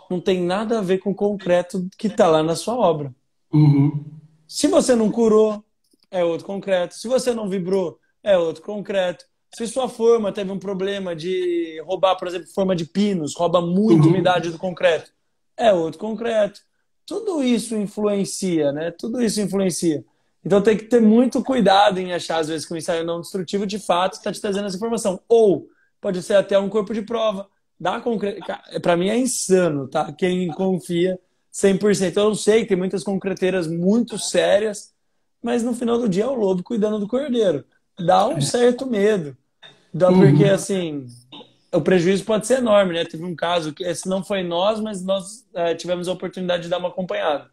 não tem nada a ver com o concreto que está lá na sua obra. Uhum. Se você não curou, é outro concreto. Se você não vibrou, é outro concreto. Se sua forma teve um problema de roubar, por exemplo, forma de pinos, rouba muita Uhum. umidade do concreto, é outro concreto. Tudo isso influencia, né? Tudo isso influencia. Então tem que ter muito cuidado em achar, às vezes, que o ensaio não destrutivo de fato está te trazendo essa informação. Ou pode ser até um corpo de prova. Para mim é insano, tá? Quem confia 100%. Eu não sei que tem muitas concreteiras muito sérias, mas no final do dia é o lobo cuidando do cordeiro. Dá um certo medo. Dá porque, Uhum. assim, o prejuízo pode ser enorme, né? Teve um caso que esse não foi nós, mas nós tivemos a oportunidade de dar uma acompanhada.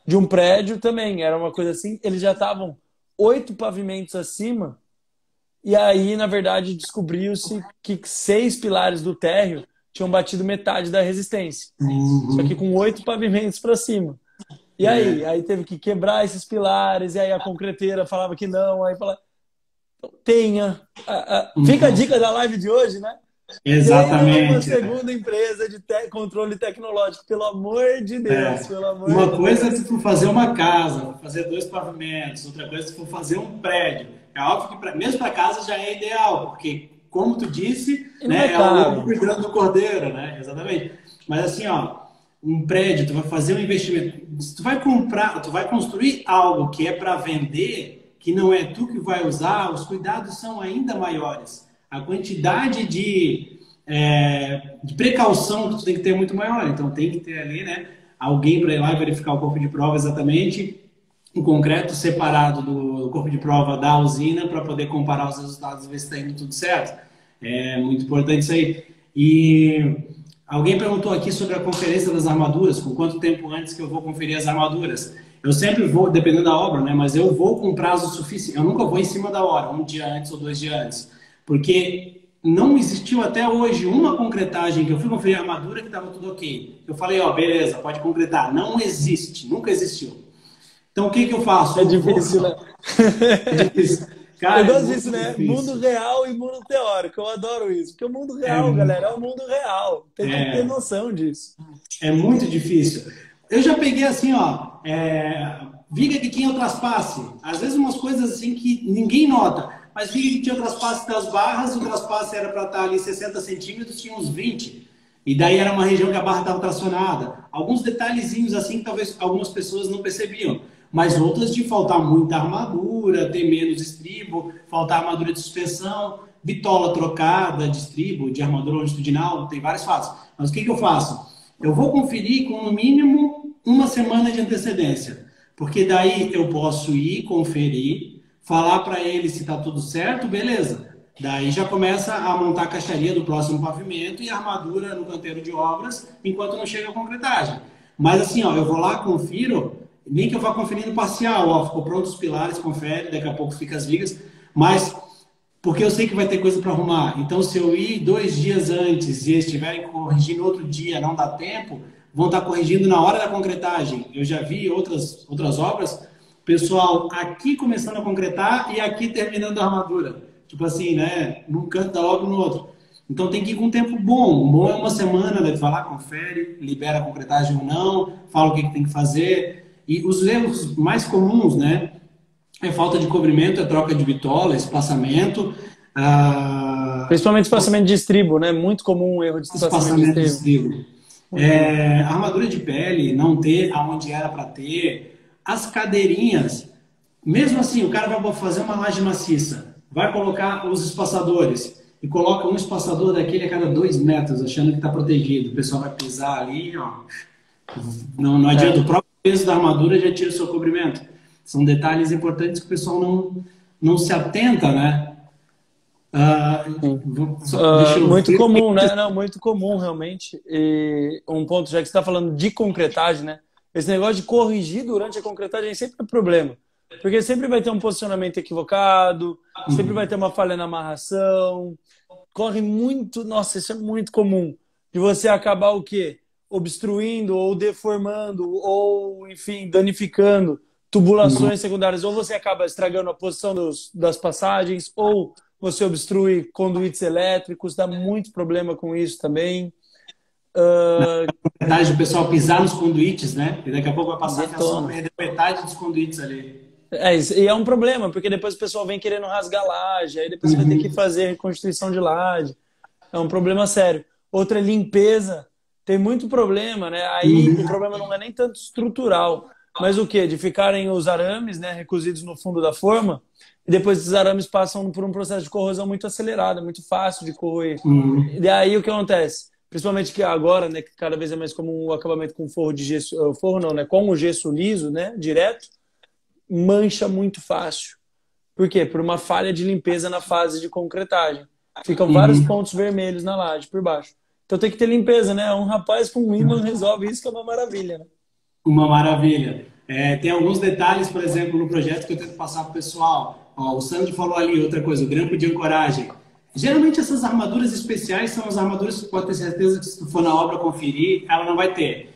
De um prédio também, era uma coisa assim, eles já estavam 8 pavimentos acima, e aí, na verdade, descobriu-se que 6 pilares do térreo tinham batido metade da resistência. Só que Uhum. com 8 pavimentos para cima. E aí? É. Aí teve que quebrar esses pilares, e aí a concreteira falava que não, aí falava, tenha. Fica a Uhum. dica da live de hoje, né? Tenha uma Exatamente. segunda empresa de controle tecnológico, pelo amor de Deus, É. pelo amor Uma de coisa é Deus. se for fazer uma casa, fazer 2 pavimentos, outra coisa é se for fazer um prédio. É óbvio que mesmo para casa já é ideal, porque, como tu disse, E não é né, é o lobo caro. cuidando do cordeiro, né? Exatamente. Mas assim, ó, um prédio, tu vai fazer um investimento, se tu vai comprar, tu vai construir algo que é para vender, que não é tu que vai usar, os cuidados são ainda maiores. A quantidade de precaução que tu tem que ter é muito maior. Então tem que ter ali, né, alguém para ir lá verificar o corpo de prova exatamente, em concreto separado do corpo de prova da usina para poder comparar os resultados e ver se está indo tudo certo. É muito importante isso aí. E alguém perguntou aqui sobre a conferência das armaduras, com quanto tempo antes que eu vou conferir as armaduras. Eu sempre vou, dependendo da obra, né? Mas eu vou com prazo suficiente. Eu nunca vou em cima da hora, um dia antes ou 2 dias antes. Porque não existiu até hoje uma concretagem que eu fui conferir a armadura que estava tudo ok. Eu falei, ó, beleza, pode concretar. Não existe, nunca existiu. Então o que que eu faço? É Eu vou. difícil, né? É difícil. Eu Cara, é gosto disso, muito né? difícil. Mundo real e mundo teórico. Eu adoro isso. Porque o mundo É, real, galera, é o mundo real. Tem que ter é, noção disso. é muito difícil. Eu já peguei assim, ó, viga que tinha o traspasse. Às vezes umas coisas assim que ninguém nota. Mas viga que tinha o traspasse das barras, o traspasse era para estar ali 60 centímetros, tinha uns 20. E daí era uma região que a barra estava tracionada. Alguns detalhezinhos assim que talvez algumas pessoas não percebiam. Mas outras de faltar muita armadura, ter menos estribo, faltar armadura de suspensão, bitola trocada de estribo, de armadura longitudinal, tem vários fatos. Mas o que que eu faço? Eu vou conferir com no mínimo uma semana de antecedência, porque daí eu posso ir conferir, falar para ele se está tudo certo, beleza. Daí já começa a montar a caixaria do próximo pavimento e a armadura no canteiro de obras, enquanto não chega a concretagem. Mas assim, ó, eu vou lá, confiro, nem que eu vá conferindo parcial, ó, ficou pronto os pilares, confere, daqui a pouco fica as vigas, mas porque eu sei que vai ter coisa para arrumar. Então, se eu ir 2 dias antes e eles estiverem corrigindo outro dia, não dá tempo, vão estar corrigindo na hora da concretagem. Eu já vi outras obras, pessoal aqui começando a concretar e aqui terminando a armadura. Tipo assim, né? Num canto da obra e no outro. Então tem que ir com um tempo bom. Bom é uma semana, né? Tu vai lá, confere, libera a concretagem ou não, fala o que tem que fazer. E os erros mais comuns, né? É falta de cobrimento, é troca de bitola, espaçamento, Principalmente espaçamento de estribo, né? Muito comum um erro de espaçamento de espaçamento de estribo. estribo. Uhum. Armadura de pele, não ter aonde era para ter. As cadeirinhas, mesmo assim, o cara vai fazer uma laje maciça, vai colocar os espaçadores e coloca um espaçador daquele a cada 2 metros, achando que está protegido. O pessoal vai pisar ali, ó. Não adianta, o É. próprio peso da armadura já tira o seu cobrimento. São detalhes importantes que o pessoal não se atenta, né? Ah, Sim. deixa eu Muito ver. comum, né? Não, muito comum, realmente. E um ponto, já que você está falando de concretagem, né? Esse negócio de corrigir durante a concretagem é sempre um problema. Porque sempre vai ter um posicionamento equivocado, sempre vai ter uma falha na amarração. Corre muito, nossa, isso é muito comum. de você acabar o quê? Obstruindo ou deformando ou, enfim, danificando Uhum. tubulações secundárias. Ou você acaba estragando a posição das passagens, ou você obstrui conduítes elétricos, dá muito problema com isso também. Metade do pessoal pisar nos conduítes, né? E daqui a pouco vai passar a fiação, Detona. perder metade dos conduítes ali. E é um problema, porque depois o pessoal vem querendo rasgar a laje, aí depois você vai ter que Uhum. fazer reconstrução de laje. É um problema sério. Outra, limpeza. Tem muito problema, né? Aí o Uhum. problema não é nem tanto estrutural, mas o quê? De ficarem os arames, né, recozidos no fundo da forma, e depois esses arames passam por um processo de corrosão muito acelerado, muito fácil de corroer. E Uhum. daí o que acontece? Principalmente que agora, né, que cada vez é mais comum o acabamento com forro de gesso, forro não, né, com o gesso liso, né, direto, mancha muito fácil. Por quê? Por uma falha de limpeza na fase de concretagem. Ficam vários Uhum. pontos vermelhos na laje por baixo. Então tem que ter limpeza, né? Um rapaz com um ímã resolve isso, que é uma maravilha, né? Uma maravilha. Tem alguns detalhes, por exemplo, no projeto que eu tento passar para o pessoal. Ó, o Sandro falou ali, outra coisa, o grampo de ancoragem. Geralmente essas armaduras especiais são as armaduras que pode ter certeza que se tu for na obra conferir, ela não vai ter.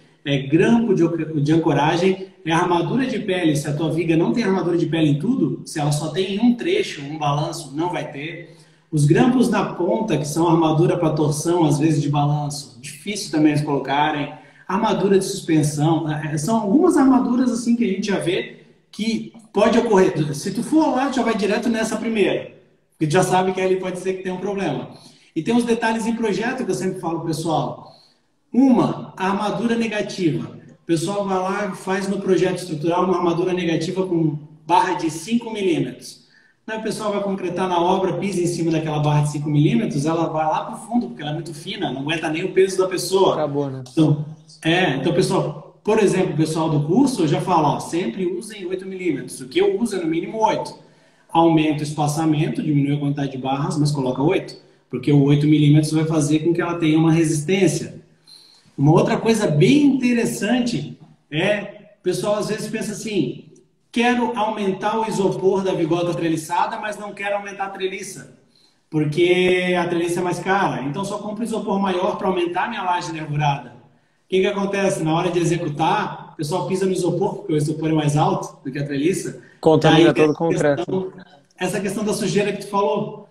Grampo de ancoragem, armadura de pele. Se a tua viga não tem armadura de pele em tudo, se ela só tem em um trecho, um balanço, não vai ter. Os grampos na ponta, que são armadura para torção, às vezes de balanço, difícil também eles colocarem. Armadura de suspensão, são algumas armaduras assim que a gente já vê que pode ocorrer. Se tu for lá, tu já vai direto nessa primeira, porque tu já sabe que ali pode ser que tenha um problema. E tem uns detalhes em projeto que eu sempre falo, pessoal. Uma, a armadura negativa. O pessoal vai lá e faz no projeto estrutural uma armadura negativa com barra de 5 milímetros. Aí o pessoal vai concretar na obra, pisa em cima daquela barra de 5 milímetros, ela vai lá para o fundo, porque ela é muito fina, não aguenta nem o peso da pessoa. Acabou, né? Então, pessoal, por exemplo, o pessoal do curso, eu já falo, ó, sempre usem 8 milímetros. O que eu uso é no mínimo 8. Aumenta o espaçamento, diminui a quantidade de barras, mas coloca 8. Porque o 8 milímetros vai fazer com que ela tenha uma resistência. Uma outra coisa bem interessante o pessoal às vezes pensa assim, quero aumentar o isopor da vigota treliçada, mas não quero aumentar a treliça, porque a treliça é mais cara. Então só compro isopor maior para aumentar a minha laje nervurada. O que acontece? Na hora de executar, o pessoal pisa no isopor, porque o isopor é mais alto do que a treliça. Daí Contamina todo o concreto, né? essa questão da sujeira que tu falou,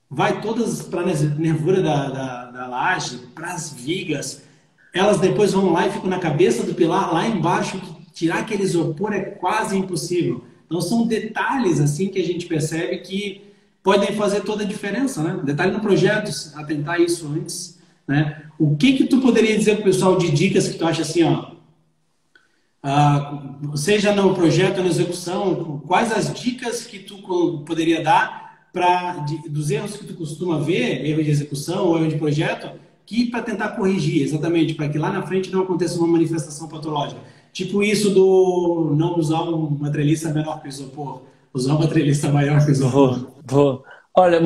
vai todas para a nervura da laje, para as vigas, elas depois vão lá e ficam na cabeça do pilar, lá embaixo, que tirar aquele isopor é quase impossível. Então são detalhes assim que a gente percebe que podem fazer toda a diferença, né? Detalhe no projeto, atentar isso antes, né? O que tu poderia dizer para o pessoal de dicas que tu acha assim, ó, seja no projeto ou na execução, quais as dicas que tu poderia dar dos erros que tu costuma ver, erro de execução ou erro de projeto, que para tentar corrigir, exatamente, para que lá na frente não aconteça uma manifestação patológica. Tipo isso do não usar uma treliça menor que o isopor, usar uma treliça maior que o isopor. Vou. Olha,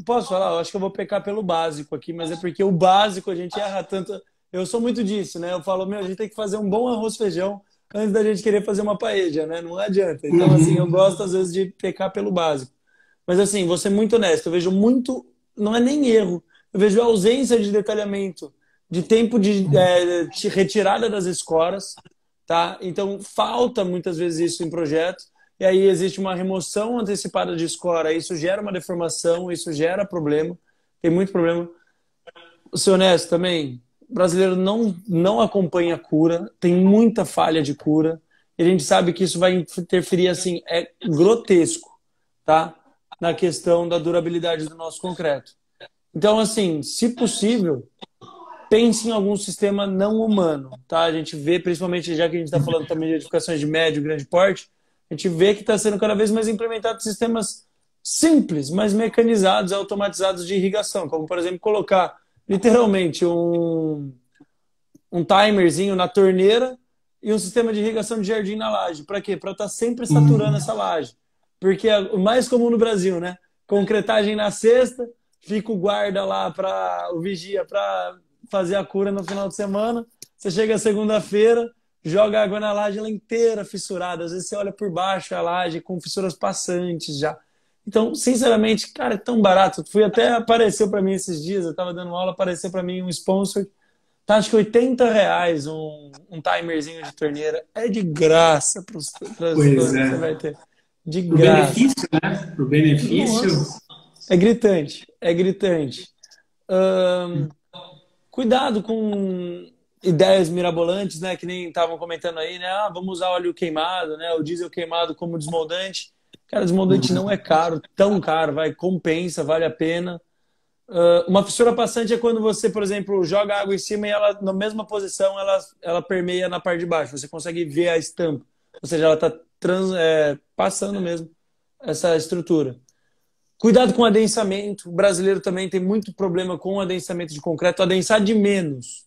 posso falar? Eu acho que eu vou pecar pelo básico aqui, mas é porque o básico a gente erra tanto. Eu sou muito disso, né? Eu falo, meu, a gente tem que fazer um bom arroz e feijão antes da gente querer fazer uma paella, né? Não adianta. Então, assim, eu Uhum. gosto às vezes de pecar pelo básico. Mas, assim, vou ser muito honesto, eu vejo muito, não é nem erro, eu vejo ausência de detalhamento, de tempo de retirada das escoras, tá? Então, falta muitas vezes isso em projetos. E aí existe uma remoção antecipada de escora, isso gera uma deformação, isso gera problema, tem muito problema. Vou ser honesto também, o brasileiro não acompanha a cura, tem muita falha de cura, e a gente sabe que isso vai interferir, assim, é grotesco, tá? Na questão da durabilidade do nosso concreto. Então, assim, se possível, pense em algum sistema não humano, tá? A gente vê, principalmente já que a gente está falando também de edificações de médio e grande porte, a gente vê que está sendo cada vez mais implementado sistemas simples, mas mecanizados, automatizados de irrigação, como, por exemplo, colocar literalmente um timerzinho na torneira e um sistema de irrigação de jardim na laje. Para quê? Para estar sempre saturando essa laje. Porque é o mais comum no Brasil, né? Concretagem na sexta, fica o guarda lá, o vigia, para fazer a cura no final de semana. Você chega segunda-feira, joga água na laje ela inteira fissurada. Às vezes você olha por baixo a laje com fissuras passantes já. Então, sinceramente, cara, é tão barato. Fui até, apareceu para mim esses dias, eu estava dando aula, apareceu para mim um sponsor. Tá, acho que R$ 80 um timerzinho de torneira. É de graça para os Pois planos que você é. vai ter. De Pro graça. benefício, né? Pro benefício. Nossa. É gritante. É gritante. Ahn, Cuidado com ideias mirabolantes, né? Que nem estavam comentando aí, né? Ah, vamos usar óleo queimado, né? O diesel queimado como desmoldante. Cara, desmoldante não é caro, tão caro, vai, compensa, vale a pena. Uma fissura passante é quando você, por exemplo, joga água em cima e ela, na mesma posição, ela permeia na parte de baixo. Você consegue ver a estampa. Ou seja, ela está passando mesmo essa estrutura. Cuidado com o adensamento. O brasileiro também tem muito problema com o adensamento de concreto. Adensar de menos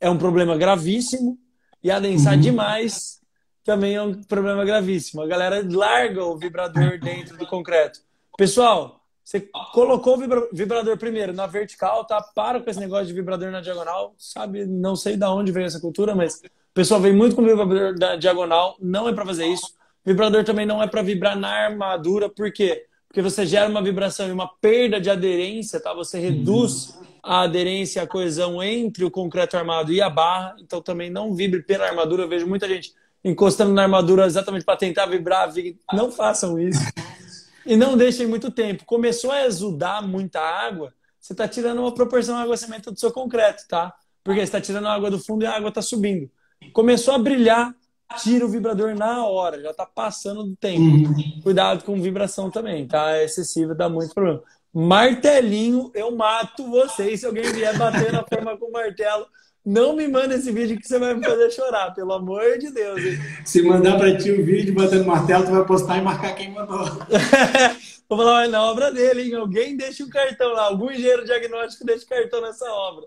é um problema gravíssimo e adensar Uhum. demais também é um problema gravíssimo. A galera larga o vibrador dentro do concreto. Pessoal, você colocou o vibrador primeiro na vertical, tá? Para com esse negócio de vibrador na diagonal. Sabe, não sei de onde veio essa cultura, mas o pessoal vem muito com o vibrador na diagonal. Não é para fazer isso. Vibrador também não é para vibrar na armadura. Por quê? Porque você gera uma vibração e uma perda de aderência, tá? Você reduz a aderência e a coesão entre o concreto armado e a barra. Então também não vibre pela armadura. Eu vejo muita gente encostando na armadura exatamente para tentar vibrar. Não façam isso. E não deixem muito tempo. Começou a exudar muita água, você está tirando uma proporção de água-cimento do seu concreto, tá? Porque você está tirando a água do fundo e a água está subindo. Começou a brilhar, tira o vibrador na hora, já está passando do tempo. Uhum. Cuidado com vibração também, tá? É excessivo, dá muito problema. Martelinho, eu mato vocês se alguém vier bater na forma com martelo. Não me manda esse vídeo que você vai me fazer chorar, pelo amor de Deus, hein? Se mandar para ti o vídeo batendo martelo, tu vai postar e marcar quem mandou. Vou falar, é na obra dele, hein? Alguém deixa um cartão lá, algum engenheiro diagnóstico deixa o cartão nessa obra.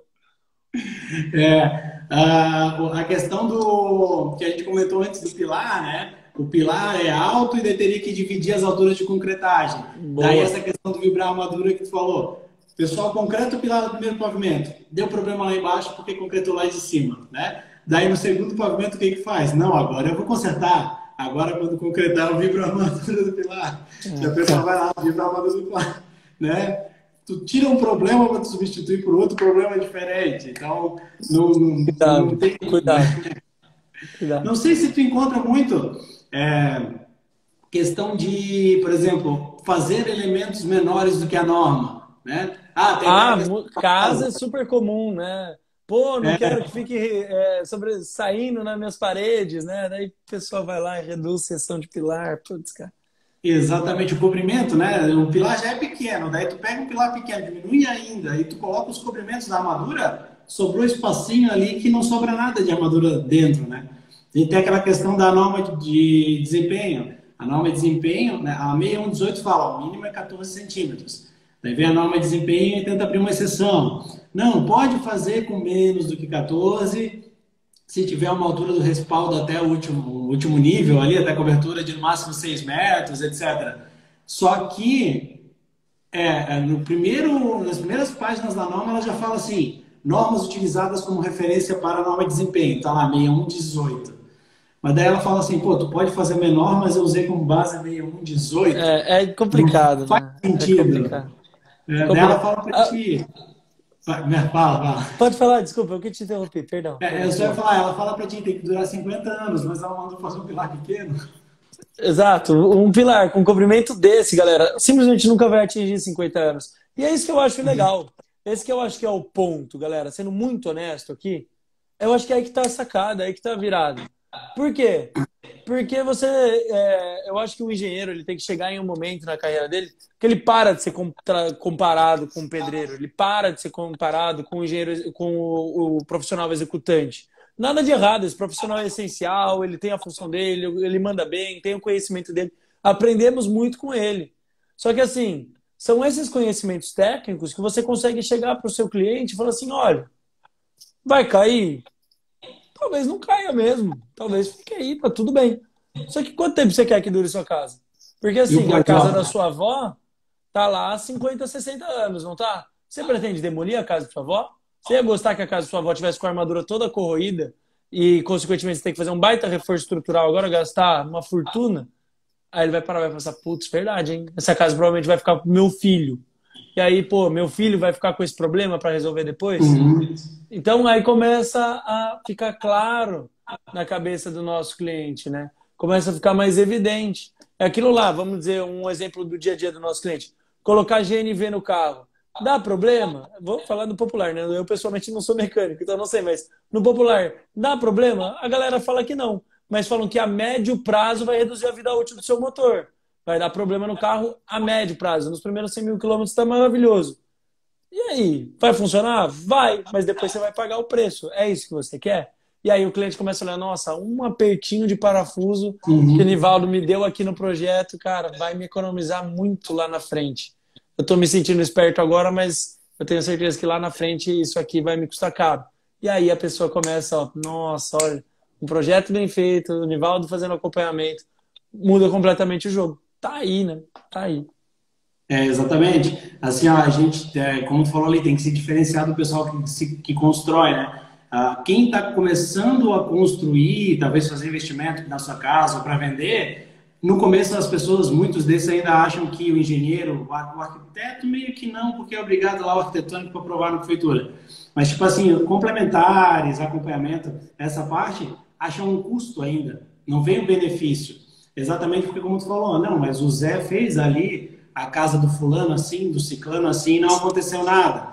A questão do que a gente comentou antes do pilar, né? O pilar é alto e daí teria que dividir as alturas de concretagem. Daí Boa. essa questão do vibrar a armadura que tu falou. Pessoal, concreto o pilar do primeiro pavimento. Deu problema lá embaixo porque concretou lá de cima, né? Daí no segundo pavimento o que que faz? Não, agora eu vou consertar. Agora quando concretar eu vibro a armadura do pilar. E a pessoa vai lá, vibra a armadura do pilar, né? Tu tira um problema para substituir por outro problema diferente. Então, não Cuidado, tem. cuidado, cuidado. Não sei se tu encontra muito questão de, por exemplo, fazer elementos menores do que a norma, né? Ah, tem aquela Ah, questão da casa é casa. super comum, né? Pô, não quero que fique saindo nas minhas paredes, né? Daí o pessoal vai lá e reduz seção de pilar. Putz, cara. Exatamente, o cobrimento, né? O pilar já é pequeno, daí tu pega um pilar pequeno, diminui ainda, e tu coloca os cobrimentos da armadura, sobrou espacinho ali que não sobra nada de armadura dentro, né? E tem aquela questão da norma de desempenho. A norma de desempenho, né, a 6118 fala, o mínimo é 14 centímetros. Daí vem a norma de desempenho e tenta abrir uma exceção. Não, pode fazer com menos do que 14, se tiver uma altura do respaldo até o último nível ali, até a cobertura de no máximo 6 metros, etc. Só que no primeiro, nas primeiras páginas da norma ela já fala assim, normas utilizadas como referência para a norma de desempenho, tá lá, 6118. Mas daí ela fala assim, pô, tu pode fazer menor, mas eu usei como base 6118. É Não complicado, faz né? É sentido. complicado. Daí ela Complicado. fala para Ah, ti, fala. pode falar, desculpa, eu que te interrompi, perdão. Eu Perdão, só ia perdão. falar, ela fala para ti, tem que durar 50 anos, mas ela mandou fazer um pilar pequeno. Exato, um pilar com comprimento desse, galera, simplesmente nunca vai atingir 50 anos. E é isso que eu acho legal. Esse que eu acho que é o ponto, galera. Sendo muito honesto aqui, eu acho que é aí que tá a sacada, é aí que tá a virada. Por quê? Porque eu acho que o engenheiro ele tem que chegar em um momento na carreira dele que ele para de ser comparado com o pedreiro, ele para de ser comparado com o engenheiro, com o profissional executante. Nada de errado, esse profissional é essencial, ele tem a função dele, ele manda bem, tem o conhecimento dele. Aprendemos muito com ele. Só que assim, são esses conhecimentos técnicos que você consegue chegar para o seu cliente e falar assim, olha, vai cair? Talvez não caia mesmo. Talvez fique aí, tá tudo bem. Só que quanto tempo você quer que dure sua casa? Porque E o assim, a casa da pior, sua avó tá lá há 50, 60 anos, não tá? Você pretende demolir a casa da sua avó? Você ia gostar que a casa da sua avó tivesse com a armadura toda corroída e, consequentemente, você tem que fazer um baita reforço estrutural agora, gastar uma fortuna? Aí ele vai parar e vai pensar, putz, verdade, hein? Essa casa provavelmente vai ficar pro meu filho. E aí, pô, meu filho vai ficar com esse problema para resolver depois? Uhum. Então, aí começa a ficar claro na cabeça do nosso cliente, né? Começa a ficar mais evidente. É aquilo lá, vamos dizer, um exemplo do dia a dia do nosso cliente. Colocar GNV no carro. Dá problema? Vou falar no popular, né? Eu, pessoalmente, não sou mecânico, então não sei, mas no popular, dá problema? A galera fala que não, mas falam que a médio prazo vai reduzir a vida útil do seu motor. Vai dar problema no carro a médio prazo. Nos primeiros 100 mil quilômetros está maravilhoso. E aí, vai funcionar? Vai, mas depois você vai pagar o preço. É isso que você quer? E aí o cliente começa a olhar, nossa, um apertinho de parafuso que o Uhum. Nivaldo me deu aqui no projeto, cara, vai me economizar muito lá na frente. Eu tô me sentindo esperto agora, mas eu tenho certeza que lá na frente isso aqui vai me custar caro. E aí a pessoa começa, ó, nossa, olha, um projeto bem feito, o Nivaldo fazendo acompanhamento, muda completamente o jogo. Tá aí, né? Tá aí. Exatamente. Assim, ó, a gente, como tu falou ali, tem que se diferenciar do pessoal que constrói, né? Quem está começando a construir, talvez fazer investimento na sua casa ou para vender, no começo as pessoas, muitos desses ainda acham que o engenheiro, o arquiteto meio que não, porque é obrigado lá o arquitetônico para aprovar na prefeitura. Mas, tipo assim, complementares, acompanhamento, essa parte, acham um custo ainda, não vem o benefício. Exatamente porque, como tu falou, não, mas o Zé fez ali a casa do fulano assim, do ciclano assim, não aconteceu nada.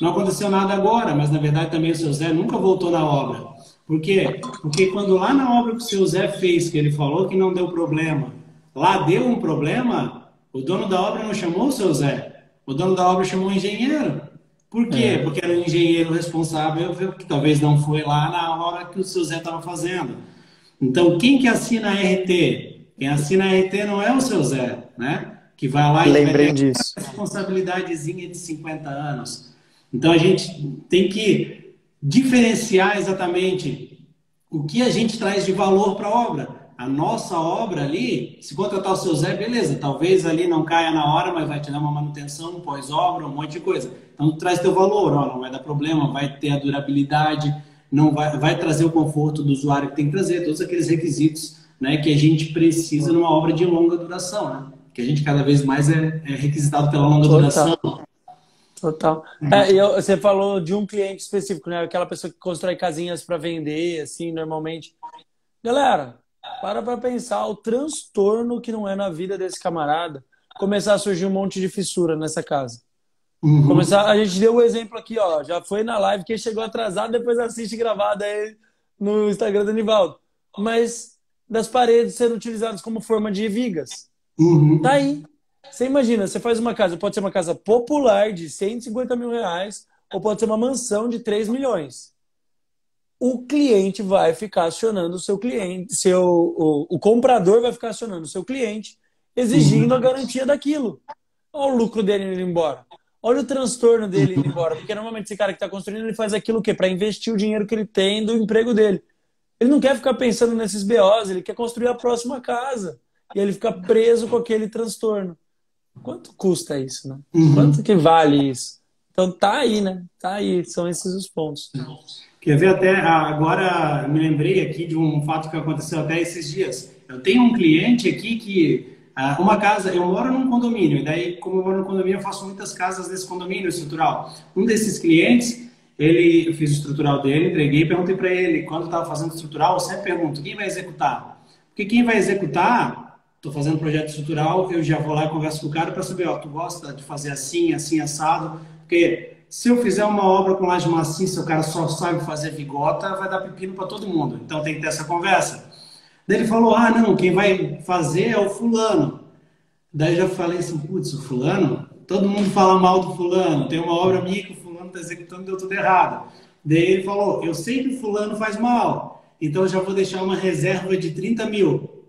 Não aconteceu nada agora, mas na verdade também o seu Zé nunca voltou na obra. Por quê? Porque quando lá na obra que o seu Zé fez, que ele falou que não deu problema, lá deu um problema, o dono da obra não chamou o seu Zé. O dono da obra chamou o engenheiro. Por quê? É. Porque era o engenheiro responsável, que talvez não foi lá na hora que o seu Zé estava fazendo. Então, quem que assina a RT? Quem assina a RT não é o seu Zé, né? Que vai lá e vai ter Lembrei disso. uma responsabilidadezinha de 50 anos. Então, a gente tem que diferenciar exatamente o que a gente traz de valor para a obra. A nossa obra ali, se contratar o seu Zé, beleza, talvez ali não caia na hora, mas vai te dar uma manutenção, pós-obra, um monte de coisa. Então, traz teu valor, ó, não vai dar problema, vai ter a durabilidade, não vai trazer o conforto do usuário que tem que trazer, todos aqueles requisitos, né, que a gente precisa numa obra de longa duração, né? Que a gente cada vez mais é requisitado pela longa Total. duração. Total. Você falou de um cliente específico, né? Aquela pessoa que constrói casinhas para vender, assim, normalmente. Galera, para pensar o transtorno que não é na vida desse camarada começar a surgir um monte de fissura nessa casa. Uhum, A gente deu o exemplo aqui, ó. Já foi na live, quem chegou atrasado, depois assiste gravado aí no Instagram do Nivaldo. Mas das paredes sendo utilizadas como forma de vigas. Tá uhum, aí. Você imagina, você faz uma casa, pode ser uma casa popular de 150 mil reais, ou pode ser uma mansão de 3 milhões. O cliente vai ficar acionando o seu cliente, o comprador vai ficar acionando o seu cliente, exigindo a uhum, garantia daquilo. Olha o lucro dele indo embora. Olha o transtorno dele indo embora. Porque normalmente esse cara que está construindo, ele faz aquilo o quê? Para investir o dinheiro que ele tem do emprego dele. Ele não quer ficar pensando nesses BOs, ele quer construir a próxima casa. E ele fica preso com aquele transtorno. Quanto custa isso, né? Quanto uhum. que vale isso? Então tá aí, né? Tá aí, são esses os pontos. Quer ver até agora me lembrei aqui de um fato que aconteceu até esses dias. Eu tenho um cliente aqui que uma casa, eu moro num condomínio, e daí como eu moro no condomínio, eu faço muitas casas desse condomínio estrutural. Um desses clientes, eu fiz o estrutural dele, entreguei, perguntei para ele, quando estava fazendo o estrutural, eu sempre pergunto, quem vai executar? Porque quem vai executar, estou fazendo projeto estrutural, eu já vou lá e converso com o cara para saber, ó, tu gosta de fazer assim, assim, assado, porque se eu fizer uma obra com laje maciça, o cara só sabe fazer vigota, vai dar pepino para todo mundo. Então tem que ter essa conversa. Daí ele falou: ah, não, quem vai fazer é o fulano. Daí eu já falei assim: putz, o fulano? Todo mundo fala mal do fulano. Tem uma obra minha que o fulano está executando e deu tudo errado. Daí ele falou: eu sei que o fulano faz mal, então eu já vou deixar uma reserva de 30 mil,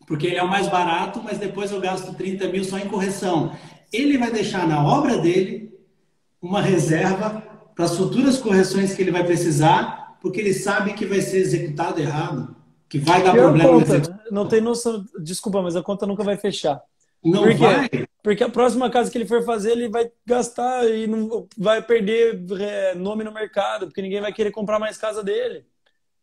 porque ele é o mais barato, mas depois eu gasto 30 mil só em correção. Ele vai deixar na obra dele uma reserva para as futuras correções que ele vai precisar, porque ele sabe que vai ser executado errado, que vai dar Pior problema na conta, execução. né? Não tem noção. Desculpa, mas a conta nunca vai fechar. Não Por quê? vai? Porque a próxima casa que ele for fazer, ele vai gastar e não vai perder nome no mercado, porque ninguém vai querer comprar mais casa dele.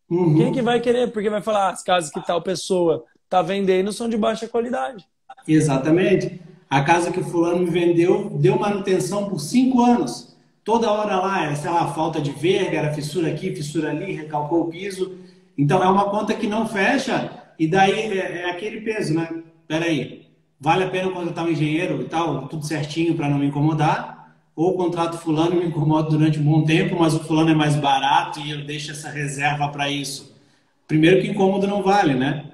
Quem que Uhum, vai querer? Porque vai falar, as casas que tal pessoa tá vendendo são de baixa qualidade. Exatamente. A casa que o fulano me vendeu deu manutenção por 5 anos. Toda hora lá, era, sei lá, falta de verga, era fissura aqui, fissura ali, recalcou o piso. Então é uma conta que não fecha e daí é aquele peso, né? Peraí, vale a pena contratar um engenheiro e tal, tudo certinho para não me incomodar? Ou contrato fulano e me incomodo durante um bom tempo, mas o fulano é mais barato e eu deixo essa reserva para isso? Primeiro que incômodo não vale, né?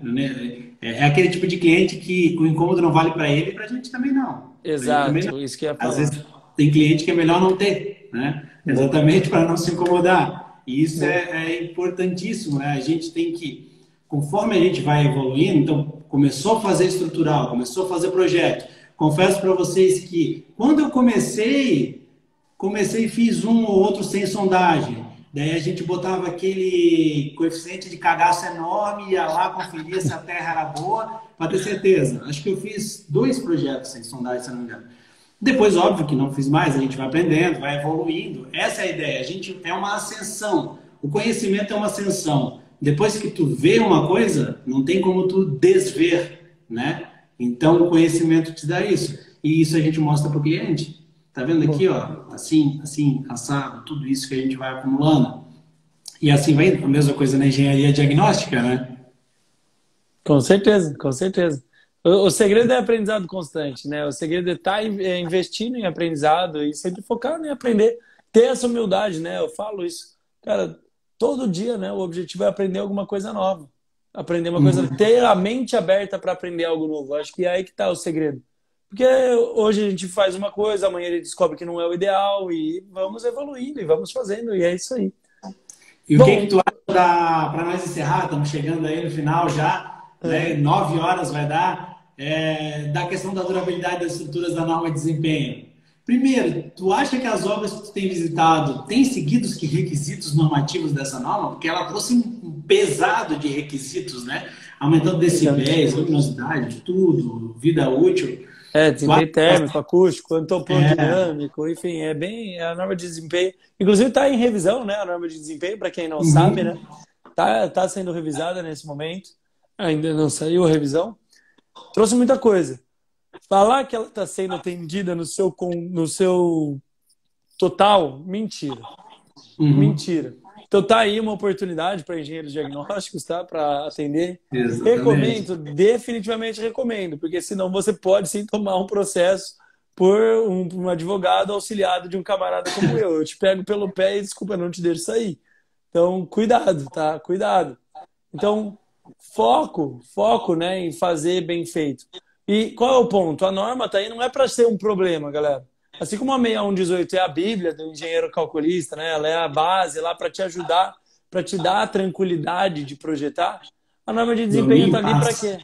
É aquele tipo de cliente que o incômodo não vale para ele e para a gente também não. Pra gente também não. Exato, isso que eu ia Às falar. vezes tem cliente que é melhor não ter, né? Exatamente para não se incomodar. E isso Boa. é importantíssimo, né? A gente tem que, conforme a gente vai evoluindo, então começou a fazer estrutural, começou a fazer projeto. Confesso para vocês que quando eu comecei e fiz um ou outro sem sondagem. Daí a gente botava aquele coeficiente de cagaço enorme, ia lá, conferia se a terra era boa, para ter certeza. Acho que eu fiz 2 projetos sem sondagem, se não me engano. Depois, óbvio que não fiz mais, a gente vai aprendendo, vai evoluindo. Essa é a ideia. A gente é uma ascensão. O conhecimento é uma ascensão. Depois que tu vê uma coisa, não tem como tu desver, né? Então, o conhecimento te dá isso. E isso a gente mostra para o cliente. Tá vendo aqui, ó? Assim, assim, assado, tudo isso que a gente vai acumulando. E assim vai indo. A mesma coisa na engenharia diagnóstica, né? Com certeza, com certeza. O segredo é aprendizado constante, né? O segredo é estar investindo em aprendizado e sempre focado em aprender. Ter essa humildade, né? Eu falo isso. Cara, todo dia, né? O objetivo é aprender alguma coisa nova. Aprender uma coisa, Uhum. ter a mente aberta para aprender algo novo. Acho que é aí que está o segredo. Porque hoje a gente faz uma coisa, amanhã ele descobre que não é o ideal e vamos evoluindo e vamos fazendo, e é isso aí. E o que Bom, tu acha para nós encerrar? Estamos chegando aí no final já, né? 9 horas vai dar, da questão da durabilidade das estruturas da norma de desempenho. Primeiro, tu acha que as obras que tu tem visitado têm seguido os requisitos normativos dessa norma? Porque ela trouxe um pesado de requisitos, né? Aumentando decibéis, luminosidade, tudo, vida útil. Tu acha desempenho térmico, acústico, antropodinâmico, enfim, é a norma de desempenho. Inclusive está em revisão, né? A norma de desempenho, para quem não sabe, né? Uhum. Tá sendo revisada nesse momento. Ainda não saiu a revisão. Trouxe muita coisa. Falar que ela está sendo atendida no seu total, mentira. Uhum. Mentira. Então tá aí uma oportunidade para engenheiros diagnósticos, tá? Para atender. Exatamente. Recomendo, definitivamente recomendo, porque senão você pode sim tomar um processo por um advogado auxiliado de um camarada como eu. Eu te pego pelo pé e desculpa, não te deixo sair. Então, cuidado, tá? Cuidado. Então, foco, né, em fazer bem feito. E qual é o ponto? A norma tá aí não é para ser um problema, galera. Assim como a 6118 é a Bíblia do engenheiro calculista, né? Ela é a base lá para te ajudar, para te dar a tranquilidade de projetar. A norma de Dormir desempenho tá em ali para paz. quê?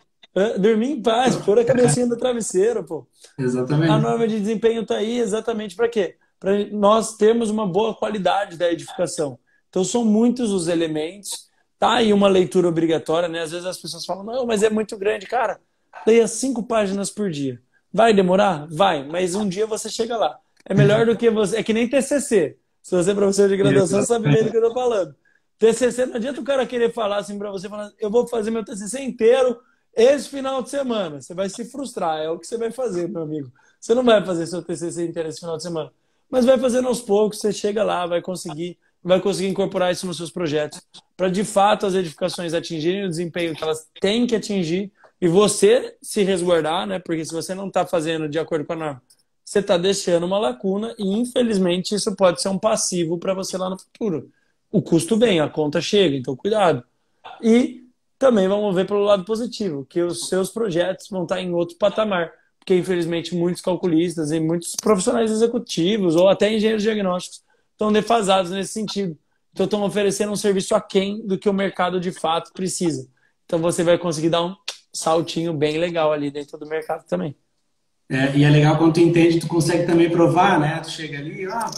Dormir em paz, pôr a cabecinha no travesseiro, pô. A Exatamente. norma de desempenho está aí exatamente para quê? Para nós termos uma boa qualidade da edificação. Então, são muitos os elementos. Tá aí uma leitura obrigatória, né? Às vezes as pessoas falam, não, mas é muito grande. Cara, leia 5 páginas por dia. Vai demorar? Vai, mas um dia você chega lá. É melhor do que você. É que nem TCC. Se você é professor de graduação, sabe bem do que eu tô falando. TCC, não adianta o cara querer falar assim para você, falar, eu vou fazer meu TCC inteiro esse final de semana. Você vai se frustrar, é o que você vai fazer, meu amigo. Você não vai fazer seu TCC inteiro esse final de semana, mas vai fazendo aos poucos, você chega lá, vai conseguir incorporar isso nos seus projetos, para de fato as edificações atingirem o desempenho que elas têm que atingir e você se resguardar, né? Porque se você não está fazendo de acordo com a norma, você está deixando uma lacuna e, infelizmente, isso pode ser um passivo para você lá no futuro. O custo vem, a conta chega, então cuidado. E também vamos ver pelo lado positivo, que os seus projetos vão estar em outro patamar, porque, infelizmente, muitos calculistas e muitos profissionais executivos ou até engenheiros diagnósticos estão defasados nesse sentido. Então, estão oferecendo um serviço aquém do que o mercado de fato precisa. Então, você vai conseguir dar um saltinho bem legal ali dentro do mercado também. E é legal quando tu entende, tu consegue também provar, né? Tu chega ali, faz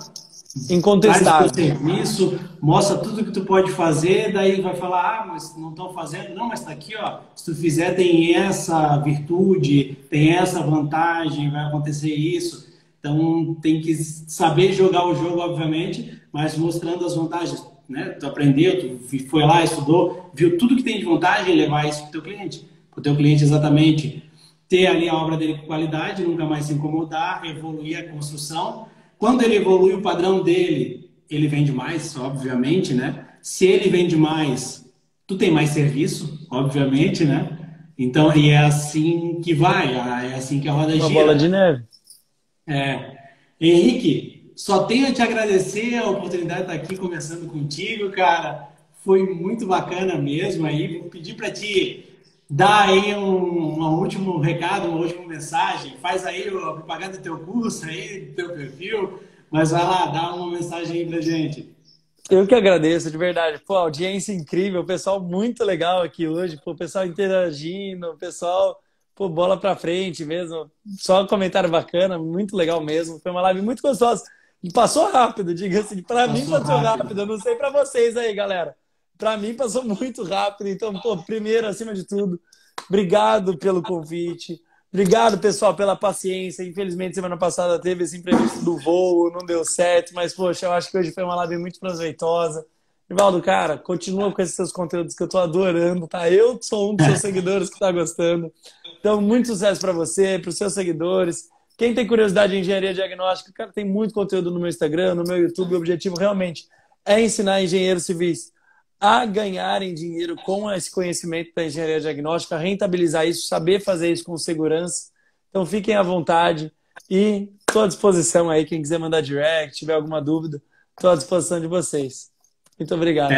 o teu Incontestável. serviço, mostra tudo que tu pode fazer, daí vai falar, mas não estão fazendo. Não, mas tá aqui, ó. Se tu fizer, tem essa virtude, tem essa vantagem, vai acontecer isso. Então, tem que saber jogar o jogo, obviamente, mas mostrando as vantagens, né? Tu aprendeu, tu foi lá, estudou, viu tudo que tem de vantagem e levar isso pro teu cliente. O teu cliente exatamente ter ali a obra dele com qualidade, nunca mais se incomodar, evoluir a construção. Quando ele evolui o padrão dele, ele vende mais, obviamente, né? Se ele vende mais, tu tem mais serviço, obviamente, né? Então, e é assim que vai, é assim que a roda Uma bola gira. de neve. É. Henrique, só tenho a te agradecer a oportunidade de estar aqui conversando contigo, cara. Foi muito bacana mesmo aí. Vou pedir para ti dar aí um último recado, uma última mensagem. Faz aí a propaganda do teu curso aí, do teu perfil, mas vai lá, dá uma mensagem aí pra gente. Eu que agradeço, de verdade. Pô, audiência incrível, o pessoal muito legal aqui hoje, pô, o pessoal interagindo, o pessoal, pô, bola pra frente mesmo. Só um comentário bacana, muito legal mesmo. Foi uma live muito gostosa. E passou rápido, diga-se. Pra mim Passou passou rápido. rápido, eu não sei pra vocês aí, galera. Pra mim passou muito rápido. Então, pô, primeiro, acima de tudo, obrigado pelo convite. Obrigado, pessoal, pela paciência. Infelizmente, semana passada teve esse imprevisto do voo, não deu certo, mas, poxa, eu acho que hoje foi uma live muito proveitosa. Rivaldo, cara, continua com esses seus conteúdos que eu tô adorando, tá? Eu sou um dos seus seguidores que tá gostando. Então, muito sucesso para você, para os seus seguidores. Quem tem curiosidade em engenharia diagnóstica, cara, tem muito conteúdo no meu Instagram, no meu YouTube. O objetivo realmente é ensinar engenheiros civis a ganharem dinheiro com esse conhecimento da engenharia diagnóstica, rentabilizar isso, saber fazer isso com segurança. Então fiquem à vontade e estou à disposição aí, quem quiser mandar direct, tiver alguma dúvida, estou à disposição de vocês. Muito obrigado.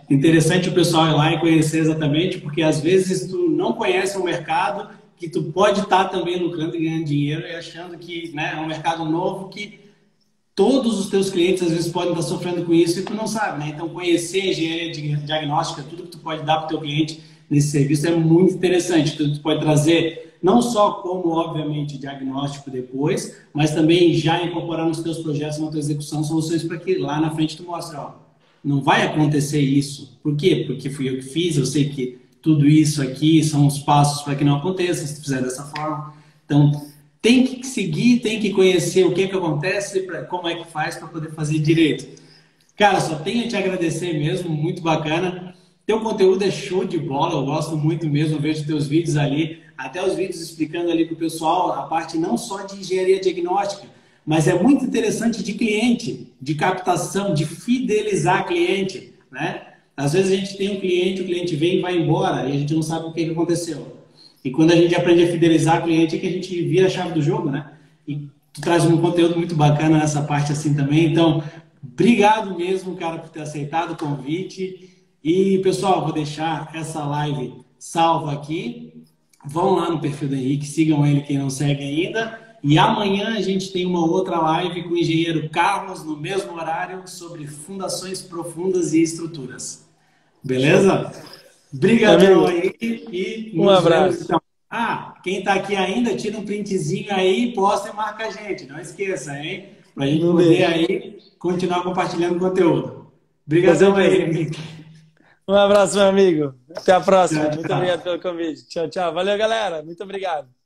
Interessante o pessoal ir lá e conhecer exatamente, porque às vezes tu não conhece um mercado que tu pode estar também lucrando e ganhando dinheiro e achando que, né, é um mercado novo que todos os teus clientes às vezes podem estar sofrendo com isso e tu não sabe, né? Então conhecer a engenharia diagnóstica, tudo que tu pode dar para o teu cliente nesse serviço é muito interessante. Tu pode trazer não só como, obviamente, diagnóstico depois, mas também já incorporar nos teus projetos, na tua execução, soluções para que lá na frente tu mostre, ó, não vai acontecer isso. Por quê? Porque fui eu que fiz, eu sei que tudo isso aqui são os passos para que não aconteça, se tu fizer dessa forma. Então, tem que seguir, tem que conhecer o que acontece, como é que faz para poder fazer direito. Cara, só tenho a te agradecer mesmo, muito bacana. Teu conteúdo é show de bola, eu gosto muito mesmo, eu vejo teus vídeos ali, até os vídeos explicando ali para o pessoal a parte não só de engenharia diagnóstica, mas é muito interessante de cliente, de captação, de fidelizar cliente, né? Às vezes a gente tem um cliente, o cliente vem e vai embora e a gente não sabe o que aconteceu. E quando a gente aprende a fidelizar o cliente é que a gente vira a chave do jogo, né? E tu traz um conteúdo muito bacana nessa parte assim também. Então, obrigado mesmo, cara, por ter aceitado o convite. E, pessoal, vou deixar essa live salva aqui. Vão lá no perfil do Henrique, sigam ele quem não segue ainda. E amanhã a gente tem uma outra live com o engenheiro Carlos, no mesmo horário, sobre fundações profundas e estruturas. Beleza? Obrigadão aí e Um nos vemos abraço. então. Ah, quem está aqui ainda, tira um printzinho aí, posta e marca a gente. Não esqueça, hein? Para a gente Não poder deixe. aí continuar compartilhando conteúdo. Com Obrigadão aí, certeza. Henrique. Um abraço, meu amigo. Até a próxima. Tchau, Muito obrigado tchau. pelo convite. Tchau, tchau. Valeu, galera. Muito obrigado.